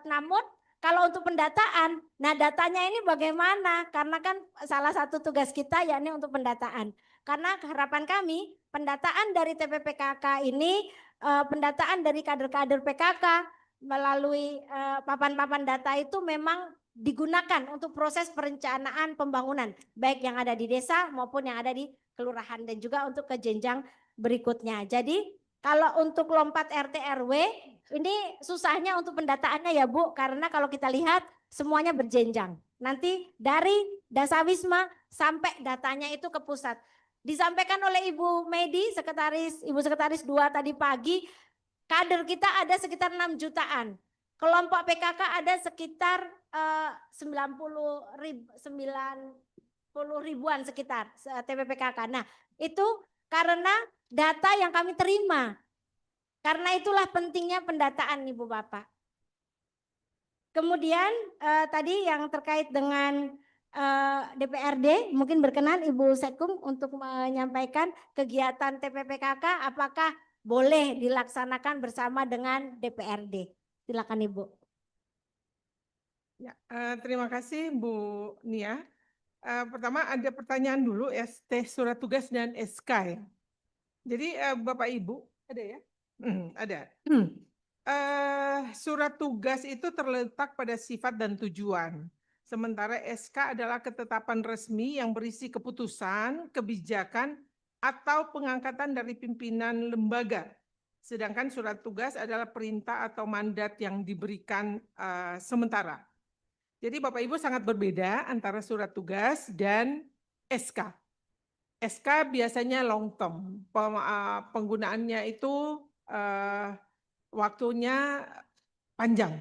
Speaker 2: Namun kalau untuk pendataan, nah datanya ini bagaimana? Karena kan salah satu tugas kita yakni untuk pendataan. Karena harapan kami pendataan dari TPPKK ini, pendataan dari kader-kader PKK melalui papan-papan data itu memang digunakan untuk proses perencanaan pembangunan. Baik yang ada di desa maupun yang ada di kelurahan dan juga untuk ke jenjang berikutnya. Jadi kalau untuk lompat RT RW ini susahnya untuk pendataannya ya Bu, karena kalau kita lihat semuanya berjenjang. Nanti dari dasawisma sampai datanya itu ke pusat. Disampaikan oleh Ibu Medi, Ibu Sekretaris 2 tadi pagi, kader kita ada sekitar 6 jutaan. Kelompok PKK ada sekitar 90 ribuan sekitar TPPKK. Nah, itu karena data yang kami terima. Karena itulah pentingnya pendataan Ibu Bapak. Kemudian tadi yang terkait dengan DPRD, mungkin berkenan Ibu Setkum untuk menyampaikan kegiatan TPPKK apakah boleh dilaksanakan bersama dengan DPRD. Silakan Ibu.
Speaker 11: Ya, terima kasih Bu Nia. Pertama ada pertanyaan dulu ST surat tugas dan SK ya. Jadi Bapak Ibu ada ya? Ada. Surat tugas itu terletak pada sifat dan tujuan. Sementara SK adalah ketetapan resmi yang berisi keputusan, kebijakan, atau pengangkatan dari pimpinan lembaga. Sedangkan surat tugas adalah perintah atau mandat yang diberikan sementara. Jadi Bapak Ibu sangat berbeda antara surat tugas dan SK. SK biasanya long term, penggunaannya itu waktunya panjang.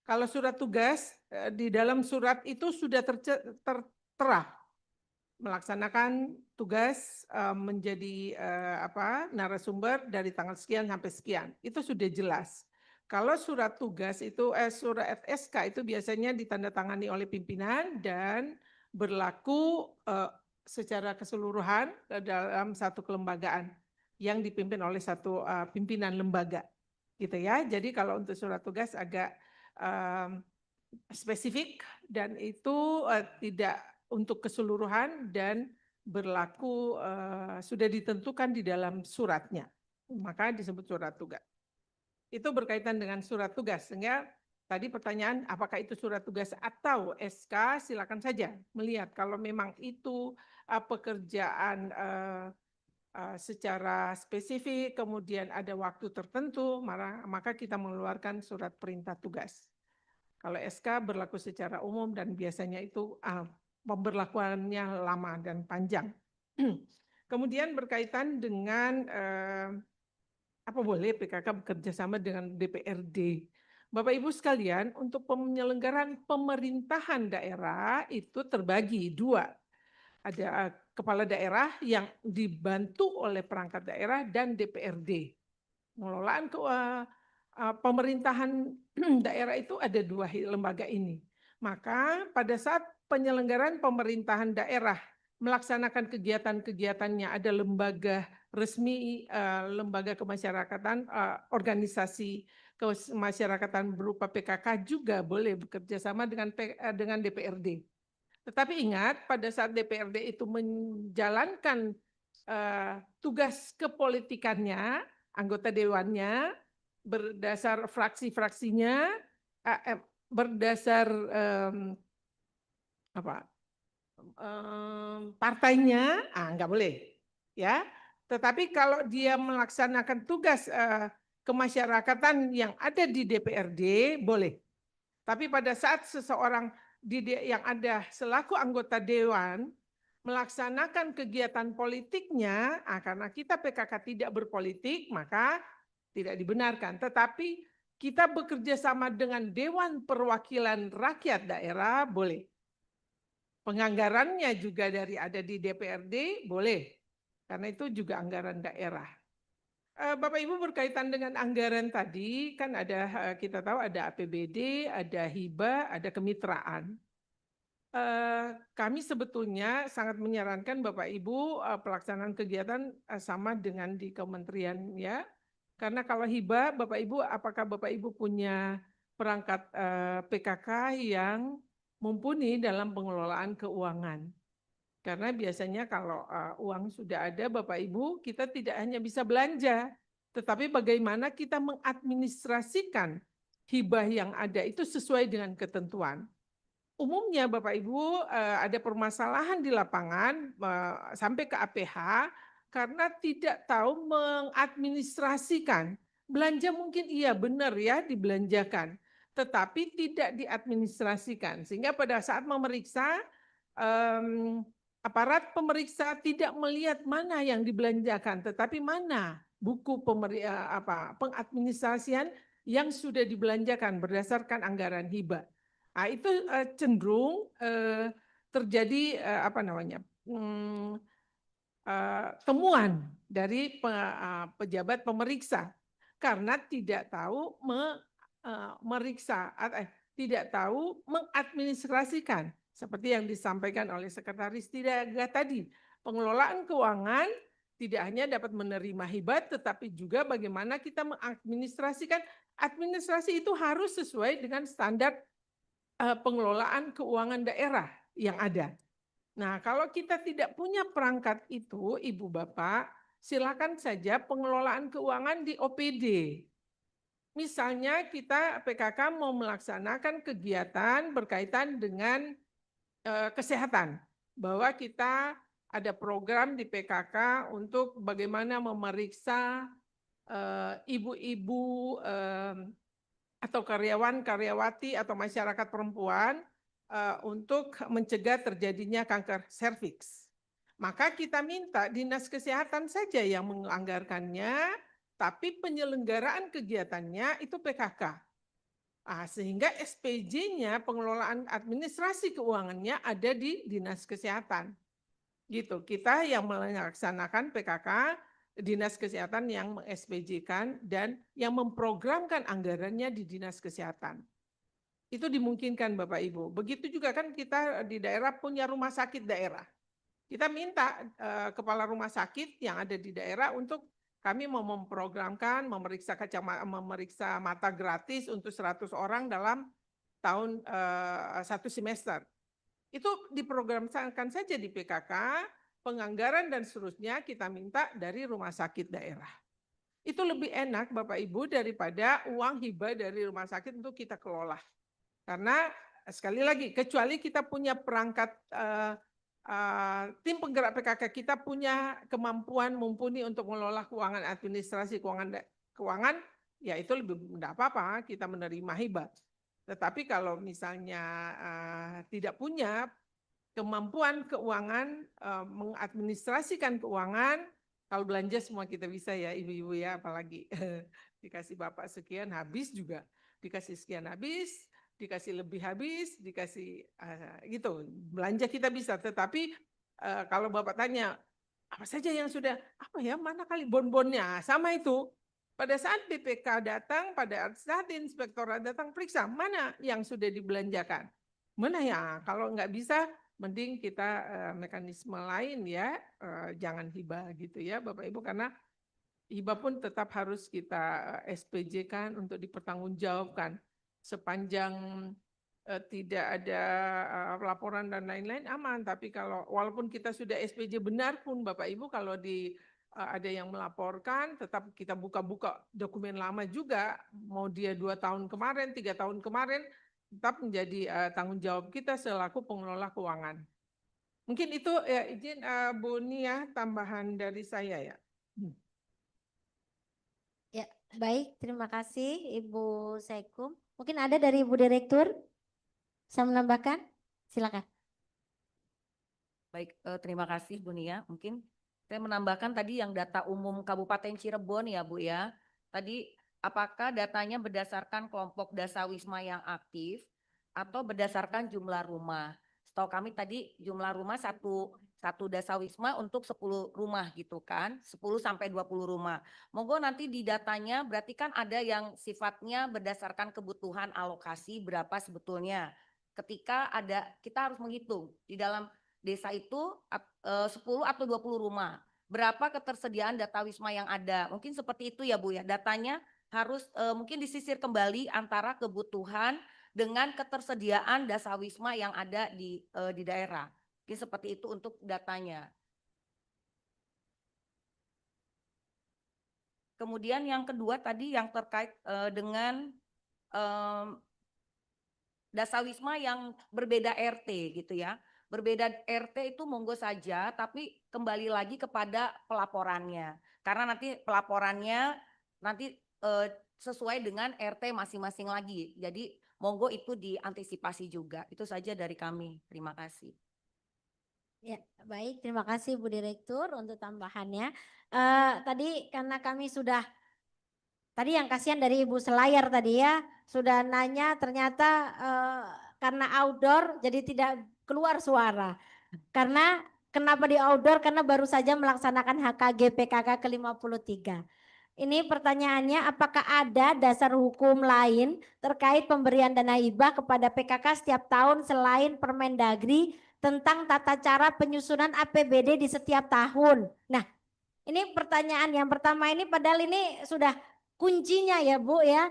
Speaker 11: Kalau surat tugas, di dalam surat itu sudah tertera melaksanakan tugas menjadi narasumber dari tanggal sekian sampai sekian. Itu sudah jelas. Kalau surat tugas itu surat SK itu biasanya ditandatangani oleh pimpinan dan berlaku secara keseluruhan dalam satu kelembagaan yang dipimpin oleh satu pimpinan lembaga, gitu ya. Jadi kalau untuk surat tugas agak spesifik dan itu tidak untuk keseluruhan dan berlaku sudah ditentukan di dalam suratnya, maka disebut surat tugas. Itu berkaitan dengan surat tugas. Sehingga tadi pertanyaan apakah itu surat tugas atau SK, silakan saja melihat kalau memang itu pekerjaan secara spesifik, kemudian ada waktu tertentu, maka kita mengeluarkan surat perintah tugas. Kalau SK berlaku secara umum dan biasanya itu pemberlakuannya lama dan panjang. Kemudian berkaitan dengan apa boleh PKK bekerja sama dengan DPRD. Bapak Ibu sekalian, untuk penyelenggaraan pemerintahan daerah itu terbagi dua. Ada kepala daerah yang dibantu oleh perangkat daerah dan DPRD. Pengelolaan pemerintahan daerah itu ada dua lembaga ini. Maka pada saat penyelenggaraan pemerintahan daerah melaksanakan kegiatan-kegiatannya, ada lembaga resmi, lembaga kemasyarakatan, organisasi kemasyarakatan berupa PKK juga boleh bekerja sama dengan DPRD. Tetapi ingat, pada saat DPRD itu menjalankan tugas kepolitikannya, anggota dewannya, berdasar fraksi-fraksinya, berdasar partainya, nggak boleh, ya. Tetapi kalau dia melaksanakan tugas kemasyarakatan yang ada di DPRD, boleh. Tapi pada saat seseorang yang ada selaku anggota dewan melaksanakan kegiatan politiknya, karena kita PKK tidak berpolitik, maka tidak dibenarkan. Tetapi kita bekerja sama dengan Dewan Perwakilan Rakyat Daerah, boleh. Penganggarannya juga ada di DPRD, boleh. Karena itu juga anggaran daerah. Bapak Ibu berkaitan dengan anggaran tadi, kan ada, kita tahu ada APBD, ada hibah, ada kemitraan. Kami sebetulnya sangat menyarankan Bapak Ibu pelaksanaan kegiatan sama dengan di kementerian, ya. Karena kalau hibah, Bapak Ibu, apakah Bapak Ibu punya perangkat PKK yang mumpuni dalam pengelolaan keuangan? Karena biasanya kalau uang sudah ada, Bapak Ibu, kita tidak hanya bisa belanja, tetapi bagaimana kita mengadministrasikan hibah yang ada itu sesuai dengan ketentuan. Umumnya Bapak Ibu ada permasalahan di lapangan sampai ke APH karena tidak tahu mengadministrasikan. Belanja mungkin iya benar ya dibelanjakan, tetapi tidak diadministrasikan. Sehingga pada saat memeriksa, aparat pemeriksa tidak melihat mana yang dibelanjakan, tetapi mana buku pengadministrasian yang sudah dibelanjakan berdasarkan anggaran hibah. Nah, itu cenderung terjadi temuan dari pejabat pemeriksa karena tidak tahu tidak tahu mengadministrasikan. Seperti yang disampaikan oleh Sekretaris Tidaga tadi, pengelolaan keuangan tidak hanya dapat menerima hibah, tetapi juga bagaimana kita mengadministrasikan. Administrasi itu harus sesuai dengan standar pengelolaan keuangan daerah yang ada. Nah, kalau kita tidak punya perangkat itu, Ibu Bapak, silakan saja pengelolaan keuangan di OPD. Misalnya kita PKK mau melaksanakan kegiatan berkaitan dengan kesehatan, bahwa kita ada program di PKK untuk bagaimana memeriksa ibu-ibu atau karyawan-karyawati atau masyarakat perempuan untuk mencegah terjadinya kanker serviks. Maka kita minta Dinas Kesehatan saja yang menganggarkannya, tapi penyelenggaraan kegiatannya itu PKK. Sehingga SPJ-nya, pengelolaan administrasi keuangannya ada di Dinas Kesehatan. Gitu. Kita yang melaksanakan PKK, Dinas Kesehatan yang meng-SPJ-kan dan yang memprogramkan anggarannya di Dinas Kesehatan. Itu dimungkinkan Bapak Ibu. Begitu juga kan kita di daerah punya rumah sakit daerah. Kita minta kepala rumah sakit yang ada di daerah untuk kami mau memprogramkan, memeriksa mata gratis untuk 100 orang dalam tahun 1 semester. Itu diprogramkan saja di PKK, penganggaran dan seterusnya kita minta dari rumah sakit daerah. Itu lebih enak Bapak Ibu daripada uang hibah dari rumah sakit untuk kita kelola. Karena sekali lagi, kecuali kita punya perangkat tim penggerak PKK, kita punya kemampuan mumpuni untuk mengelola keuangan administrasi, keuangan, ya itu lebih tidak apa-apa kita menerima hibah. Tetapi kalau misalnya tidak punya kemampuan keuangan, mengadministrasikan keuangan, kalau belanja semua kita bisa ya ibu-ibu ya, apalagi dikasih bapak sekian habis juga, dikasih sekian habis, dikasih lebih habis, dikasih gitu, belanja kita bisa. Tetapi kalau Bapak tanya, apa saja yang sudah, apa ya, mana kali bon-bonnya, sama itu. Pada saat BPK datang, pada saat inspektorat datang, periksa mana yang sudah dibelanjakan. Mana ya, kalau nggak bisa, mending kita mekanisme lain ya, jangan hibah gitu ya Bapak Ibu, karena hibah pun tetap harus kita SPJ-kan untuk dipertanggungjawabkan. Sepanjang tidak ada laporan dan lain-lain aman, tapi kalau walaupun kita sudah SPJ benar pun Bapak Ibu, kalau ada yang melaporkan, tetap kita buka-buka dokumen lama juga, mau dia 2 tahun kemarin, 3 tahun kemarin, tetap menjadi tanggung jawab kita selaku pengelola keuangan. Mungkin itu ya, izin Bu Nia tambahan dari saya ya.
Speaker 2: Ya, baik, terima kasih Ibu Saikum. Mungkin ada dari Ibu Direktur, saya menambahkan, silakan.
Speaker 12: Baik, terima kasih Bu Nia. Mungkin saya menambahkan tadi yang data umum Kabupaten Cirebon ya Bu ya. Tadi apakah datanya berdasarkan kelompok dasawisma yang aktif atau berdasarkan jumlah rumah? Setahu kami tadi jumlah rumah satu dasawisma untuk 10 rumah gitu kan, 10 sampai 20 rumah. Monggo nanti di datanya berarti kan ada yang sifatnya berdasarkan kebutuhan alokasi berapa sebetulnya. Ketika ada, kita harus menghitung di dalam desa itu 10 atau 20 rumah. Berapa ketersediaan data wisma yang ada? Mungkin seperti itu ya Bu ya. Datanya harus mungkin disisir kembali antara kebutuhan dengan ketersediaan dasawisma yang ada di daerah. Mungkin seperti itu untuk datanya. Kemudian yang kedua tadi yang terkait dengan dasawisma yang berbeda RT gitu ya. Berbeda RT itu monggo saja, tapi kembali lagi kepada pelaporannya. Karena nanti pelaporannya nanti sesuai dengan RT masing-masing lagi. Jadi monggo itu diantisipasi juga. Itu saja dari kami. Terima kasih.
Speaker 2: Ya, baik, terima kasih Bu Direktur untuk tambahannya. Tadi karena kami sudah, tadi yang kasihan dari Ibu Selayar tadi ya, sudah nanya ternyata karena outdoor jadi tidak keluar suara. Karena kenapa di outdoor? Karena baru saja melaksanakan HKG PKK ke-53. Ini pertanyaannya, apakah ada dasar hukum lain terkait pemberian dana hibah kepada PKK setiap tahun selain Permendagri tentang tata cara penyusunan APBD di setiap tahun? Nah, ini pertanyaan yang pertama ini, padahal ini sudah kuncinya ya Bu ya,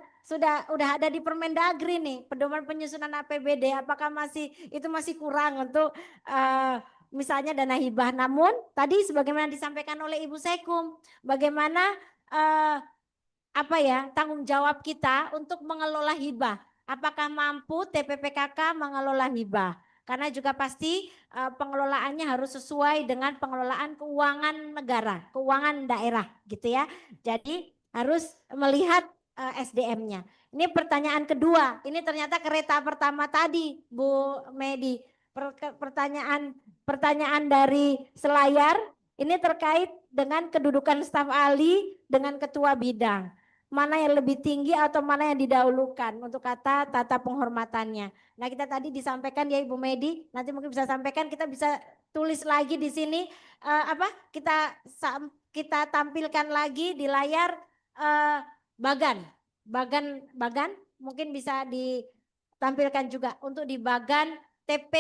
Speaker 2: udah ada di Permendagri nih, pedoman penyusunan APBD. Apakah itu masih kurang untuk misalnya dana hibah? Namun tadi sebagaimana disampaikan oleh Ibu Saikum, bagaimana tanggung jawab kita untuk mengelola hibah? Apakah mampu TPPKK mengelola hibah? Karena juga pasti pengelolaannya harus sesuai dengan pengelolaan keuangan negara, keuangan daerah gitu ya. Jadi harus melihat SDM-nya. Ini pertanyaan kedua. Ini ternyata kereta pertama tadi Bu Medi. Pertanyaan dari Selayar ini terkait dengan kedudukan staf ahli dengan ketua bidang. mana yang lebih tinggi atau mana yang didahulukan untuk kata tata penghormatannya. Nah, kita tadi disampaikan ya Ibu Medi, nanti mungkin bisa sampaikan, kita bisa tulis lagi di sini kita tampilkan lagi di layar bagan mungkin bisa ditampilkan juga untuk di bagan TP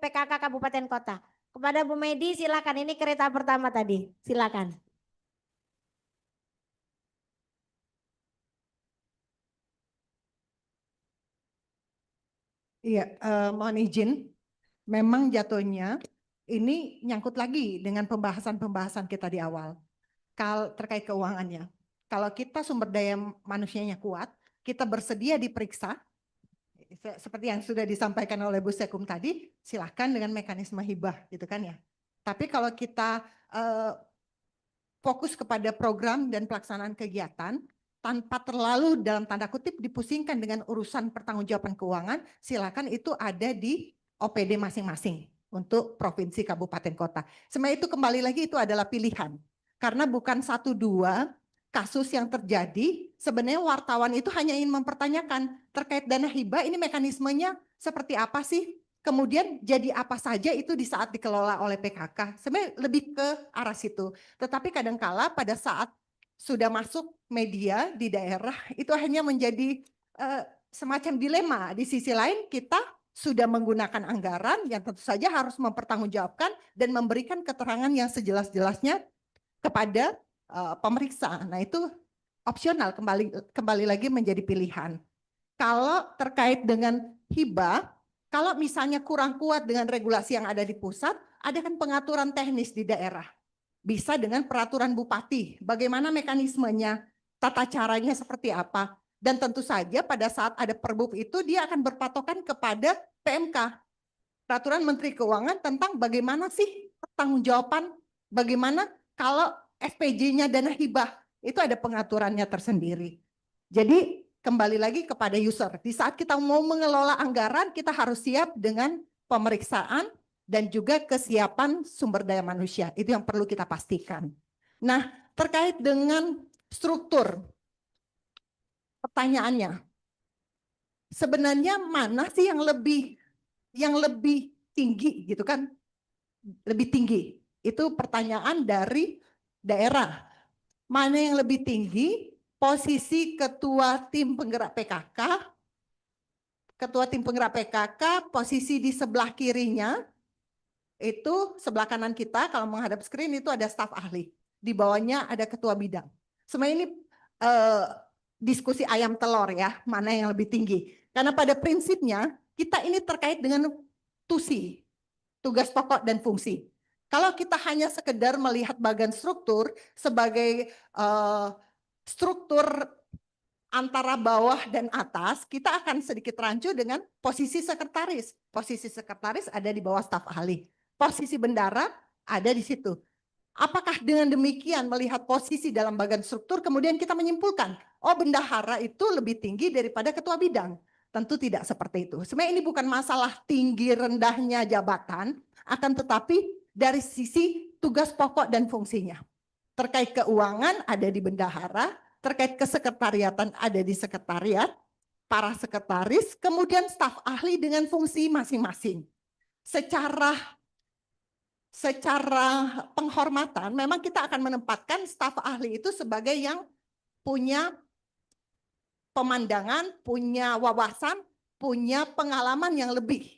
Speaker 2: PKK Kabupaten Kota. Kepada Bu Medi silakan, ini kereta pertama tadi, silakan.
Speaker 7: Iya, mohon izin, memang jatuhnya ini nyangkut lagi dengan pembahasan-pembahasan kita di awal. Terkait keuangannya. Kalau kita sumber daya manusianya kuat, kita bersedia diperiksa, seperti yang sudah disampaikan oleh Bu Sekum tadi, silahkan dengan mekanisme hibah gitu kan ya. Tapi kalau kita fokus kepada program dan pelaksanaan kegiatan, tanpa terlalu dalam tanda kutip dipusingkan dengan urusan pertanggungjawaban keuangan, silakan itu ada di OPD masing-masing untuk provinsi, kabupaten, kota. Sebenarnya itu kembali lagi itu adalah pilihan. Karena bukan 1-2 kasus yang terjadi, sebenarnya wartawan itu hanya ingin mempertanyakan terkait dana hibah ini mekanismenya seperti apa sih? Kemudian jadi apa saja itu di saat dikelola oleh PKK. Sebenarnya lebih ke arah situ. Tetapi kadangkala pada saat sudah masuk media di daerah itu hanya menjadi semacam dilema. Di sisi lain kita sudah menggunakan anggaran yang tentu saja harus mempertanggungjawabkan dan memberikan keterangan yang sejelas-jelasnya kepada pemeriksa. Nah itu opsional, kembali lagi menjadi pilihan. Kalau terkait dengan hibah, kalau misalnya kurang kuat dengan regulasi yang ada di pusat, ada kan pengaturan teknis di daerah. Bisa dengan peraturan bupati, bagaimana mekanismenya, tata caranya seperti apa. Dan tentu saja pada saat ada perbub itu dia akan berpatokan kepada PMK, Peraturan Menteri Keuangan tentang bagaimana sih pertanggungjawaban, bagaimana kalau SPJ-nya dana hibah, itu ada pengaturannya tersendiri. Jadi kembali lagi kepada user, di saat kita mau mengelola anggaran, kita harus siap dengan pemeriksaan dan juga kesiapan sumber daya manusia. Itu yang perlu kita pastikan. Nah, terkait dengan struktur, pertanyaannya, sebenarnya mana sih yang lebih tinggi gitu kan? Lebih tinggi. Itu pertanyaan dari daerah. Mana yang lebih tinggi? Posisi ketua tim penggerak PKK, posisi di sebelah kirinya, itu sebelah kanan kita, kalau menghadap screen itu ada staf ahli. Di bawahnya ada ketua bidang. Sebenarnya ini diskusi ayam telur ya, mana yang lebih tinggi. Karena pada prinsipnya, kita ini terkait dengan TUSI, tugas pokok dan fungsi. Kalau kita hanya sekedar melihat bagian struktur sebagai struktur antara bawah dan atas, kita akan sedikit rancu dengan posisi sekretaris. Posisi sekretaris ada di bawah staf ahli. Posisi bendara ada di situ. Apakah dengan demikian melihat posisi dalam bagian struktur kemudian kita menyimpulkan, oh bendahara itu lebih tinggi daripada ketua bidang? Tentu tidak seperti itu. Sebenarnya ini bukan masalah tinggi rendahnya jabatan, akan tetapi dari sisi tugas pokok dan fungsinya. Terkait keuangan ada di bendahara, terkait kesekretariatan ada di sekretariat, para sekretaris, kemudian staf ahli dengan fungsi masing-masing. Secara penghormatan, memang kita akan menempatkan staf ahli itu sebagai yang punya pemandangan, punya wawasan, punya pengalaman yang lebih.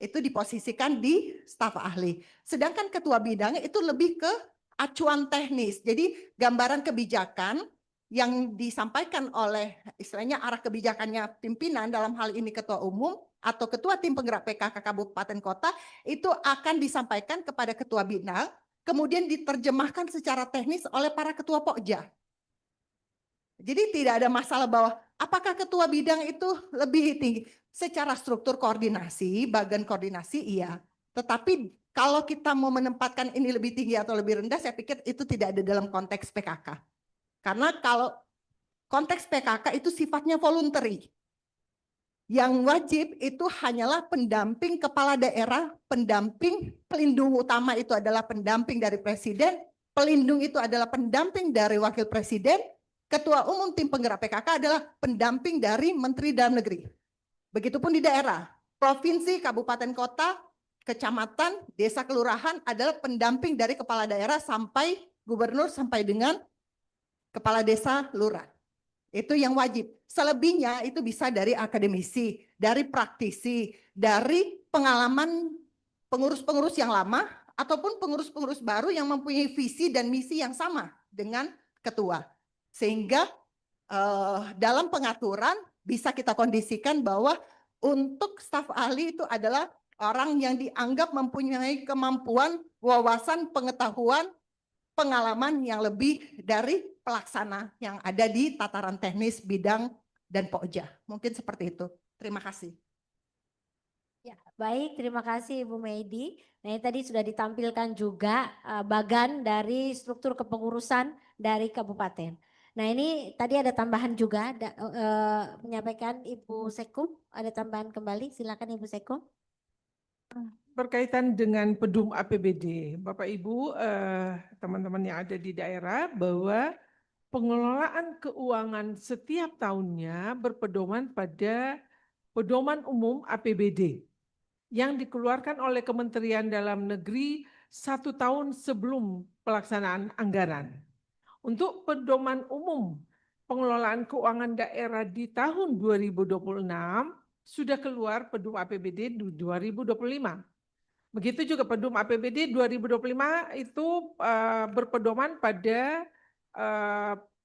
Speaker 7: Itu diposisikan di staf ahli. Sedangkan ketua bidang itu lebih ke acuan teknis. Jadi gambaran kebijakan yang disampaikan oleh istilahnya arah kebijakannya pimpinan, dalam hal ini ketua umum atau ketua tim penggerak PKK kabupaten kota, itu akan disampaikan kepada ketua bidang, kemudian diterjemahkan secara teknis oleh para ketua pokja. Jadi tidak ada masalah bahwa apakah ketua bidang itu lebih tinggi. Secara struktur koordinasi, bagian koordinasi iya. Tetapi kalau kita mau menempatkan ini lebih tinggi atau lebih rendah, saya pikir itu tidak ada dalam konteks PKK. Karena kalau konteks PKK itu sifatnya voluntary. Yang wajib itu hanyalah pendamping kepala daerah, pendamping pelindung utama itu adalah pendamping dari presiden, pelindung itu adalah pendamping dari wakil presiden, Ketua Umum Tim Penggerak PKK adalah pendamping dari Menteri Dalam Negeri. Begitupun di daerah, provinsi, kabupaten, kota, kecamatan, desa, kelurahan adalah pendamping dari kepala daerah sampai gubernur sampai dengan kepala desa, lurah. Itu yang wajib. Selebihnya itu bisa dari akademisi, dari praktisi, dari pengalaman pengurus-pengurus yang lama ataupun pengurus-pengurus baru yang mempunyai visi dan misi yang sama dengan ketua. Sehingga dalam pengaturan bisa kita kondisikan bahwa untuk staf ahli itu adalah orang yang dianggap mempunyai kemampuan, wawasan, pengetahuan, pengalaman yang lebih dari pelaksana yang ada di tataran teknis, bidang, dan pokja. Mungkin seperti itu. Terima kasih.
Speaker 2: Ya, baik, terima kasih Ibu Medi. Nah, ini tadi sudah ditampilkan juga bagan dari struktur kepengurusan dari kabupaten. Nah, ini tadi ada tambahan juga, menyampaikan Ibu Sekum, ada tambahan kembali, silakan Ibu Sekum.
Speaker 11: Berkaitan dengan pedum APBD, Bapak Ibu, teman-teman yang ada di daerah, bahwa pengelolaan keuangan setiap tahunnya berpedoman pada pedoman umum APBD yang dikeluarkan oleh Kementerian Dalam Negeri 1 tahun sebelum pelaksanaan anggaran. Untuk pedoman umum pengelolaan keuangan daerah di tahun 2026 sudah keluar pedum APBD 2025. Begitu juga pedum APBD 2025 itu berpedoman pada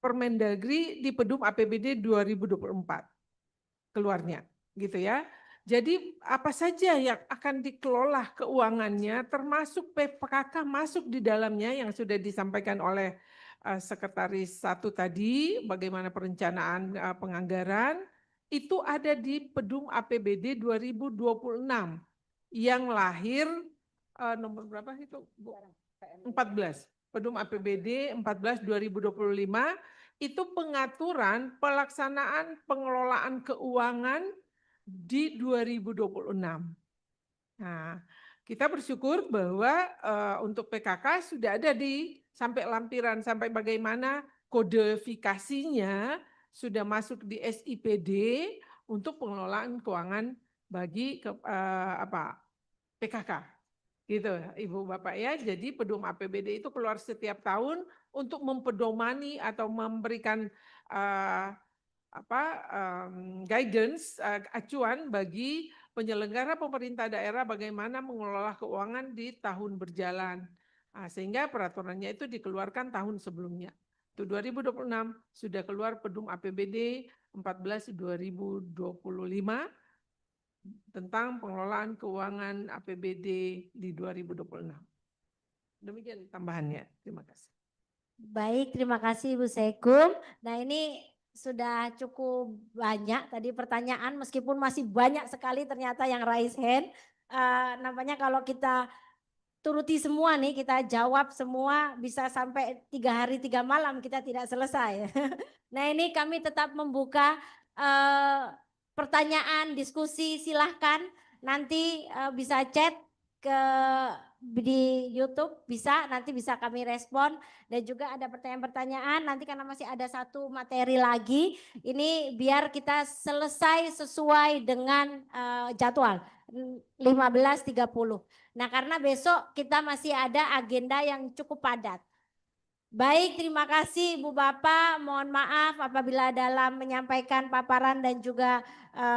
Speaker 11: Permendagri di pedum APBD 2024 keluarnya, gitu ya. Jadi apa saja yang akan dikelola keuangannya termasuk PKK masuk di dalamnya yang sudah disampaikan oleh Sekretaris 1 tadi, bagaimana perencanaan penganggaran, itu ada di pedum APBD 2026 yang lahir nomor berapa itu? 14. Pedum APBD 14 2025 itu pengaturan pelaksanaan pengelolaan keuangan di 2026. Nah, kita bersyukur bahwa untuk PKK sudah ada di sampai lampiran, sampai bagaimana kodifikasinya sudah masuk di SIPD untuk pengelolaan keuangan bagi PKK. Gitu Ibu Bapak ya. Jadi pedum APBD itu keluar setiap tahun untuk mempedomani atau memberikan guidance, acuan bagi penyelenggara pemerintah daerah bagaimana mengelola keuangan di tahun berjalan. Nah, sehingga peraturannya itu dikeluarkan tahun sebelumnya. Itu 2026 sudah keluar pedum APBD 14 2025 tentang pengelolaan keuangan APBD di 2026. Demikian tambahannya. Terima kasih.
Speaker 2: Baik, terima kasih Ibu Sekum. Nah, ini sudah cukup banyak tadi pertanyaan, meskipun masih banyak sekali ternyata yang raise hand. Nampaknya kalau kita turuti semua nih, kita jawab semua bisa sampai 3 hari 3 malam kita tidak selesai. Nah, ini kami tetap membuka pertanyaan, diskusi, silahkan nanti bisa chat ke di YouTube, bisa nanti bisa kami respon, dan juga ada pertanyaan-pertanyaan nanti karena masih ada 1 materi lagi ini biar kita selesai sesuai dengan jadwal 15.30. Nah, karena besok kita masih ada agenda yang cukup padat. Baik, terima kasih Ibu Bapak. Mohon maaf apabila dalam menyampaikan paparan dan juga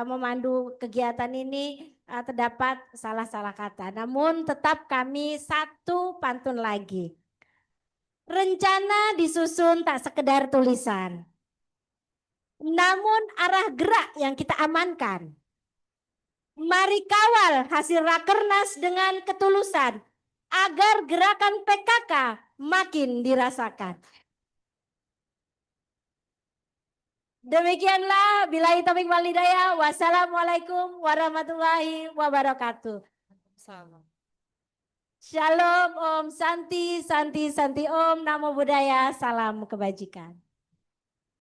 Speaker 2: memandu kegiatan ini terdapat salah-salah kata. Namun tetap kami 1 pantun lagi. Rencana disusun tak sekedar tulisan, namun arah gerak yang kita amankan. Mari kawal hasil rakernas dengan ketulusan agar gerakan PKK makin dirasakan. Demikianlah, billahi taufiq wal hidayah. Wassalamualaikum warahmatullahi wabarakatuh. Shalom, Om Santi, Santi, Santi Om, Namo Buddhaya, salam kebajikan.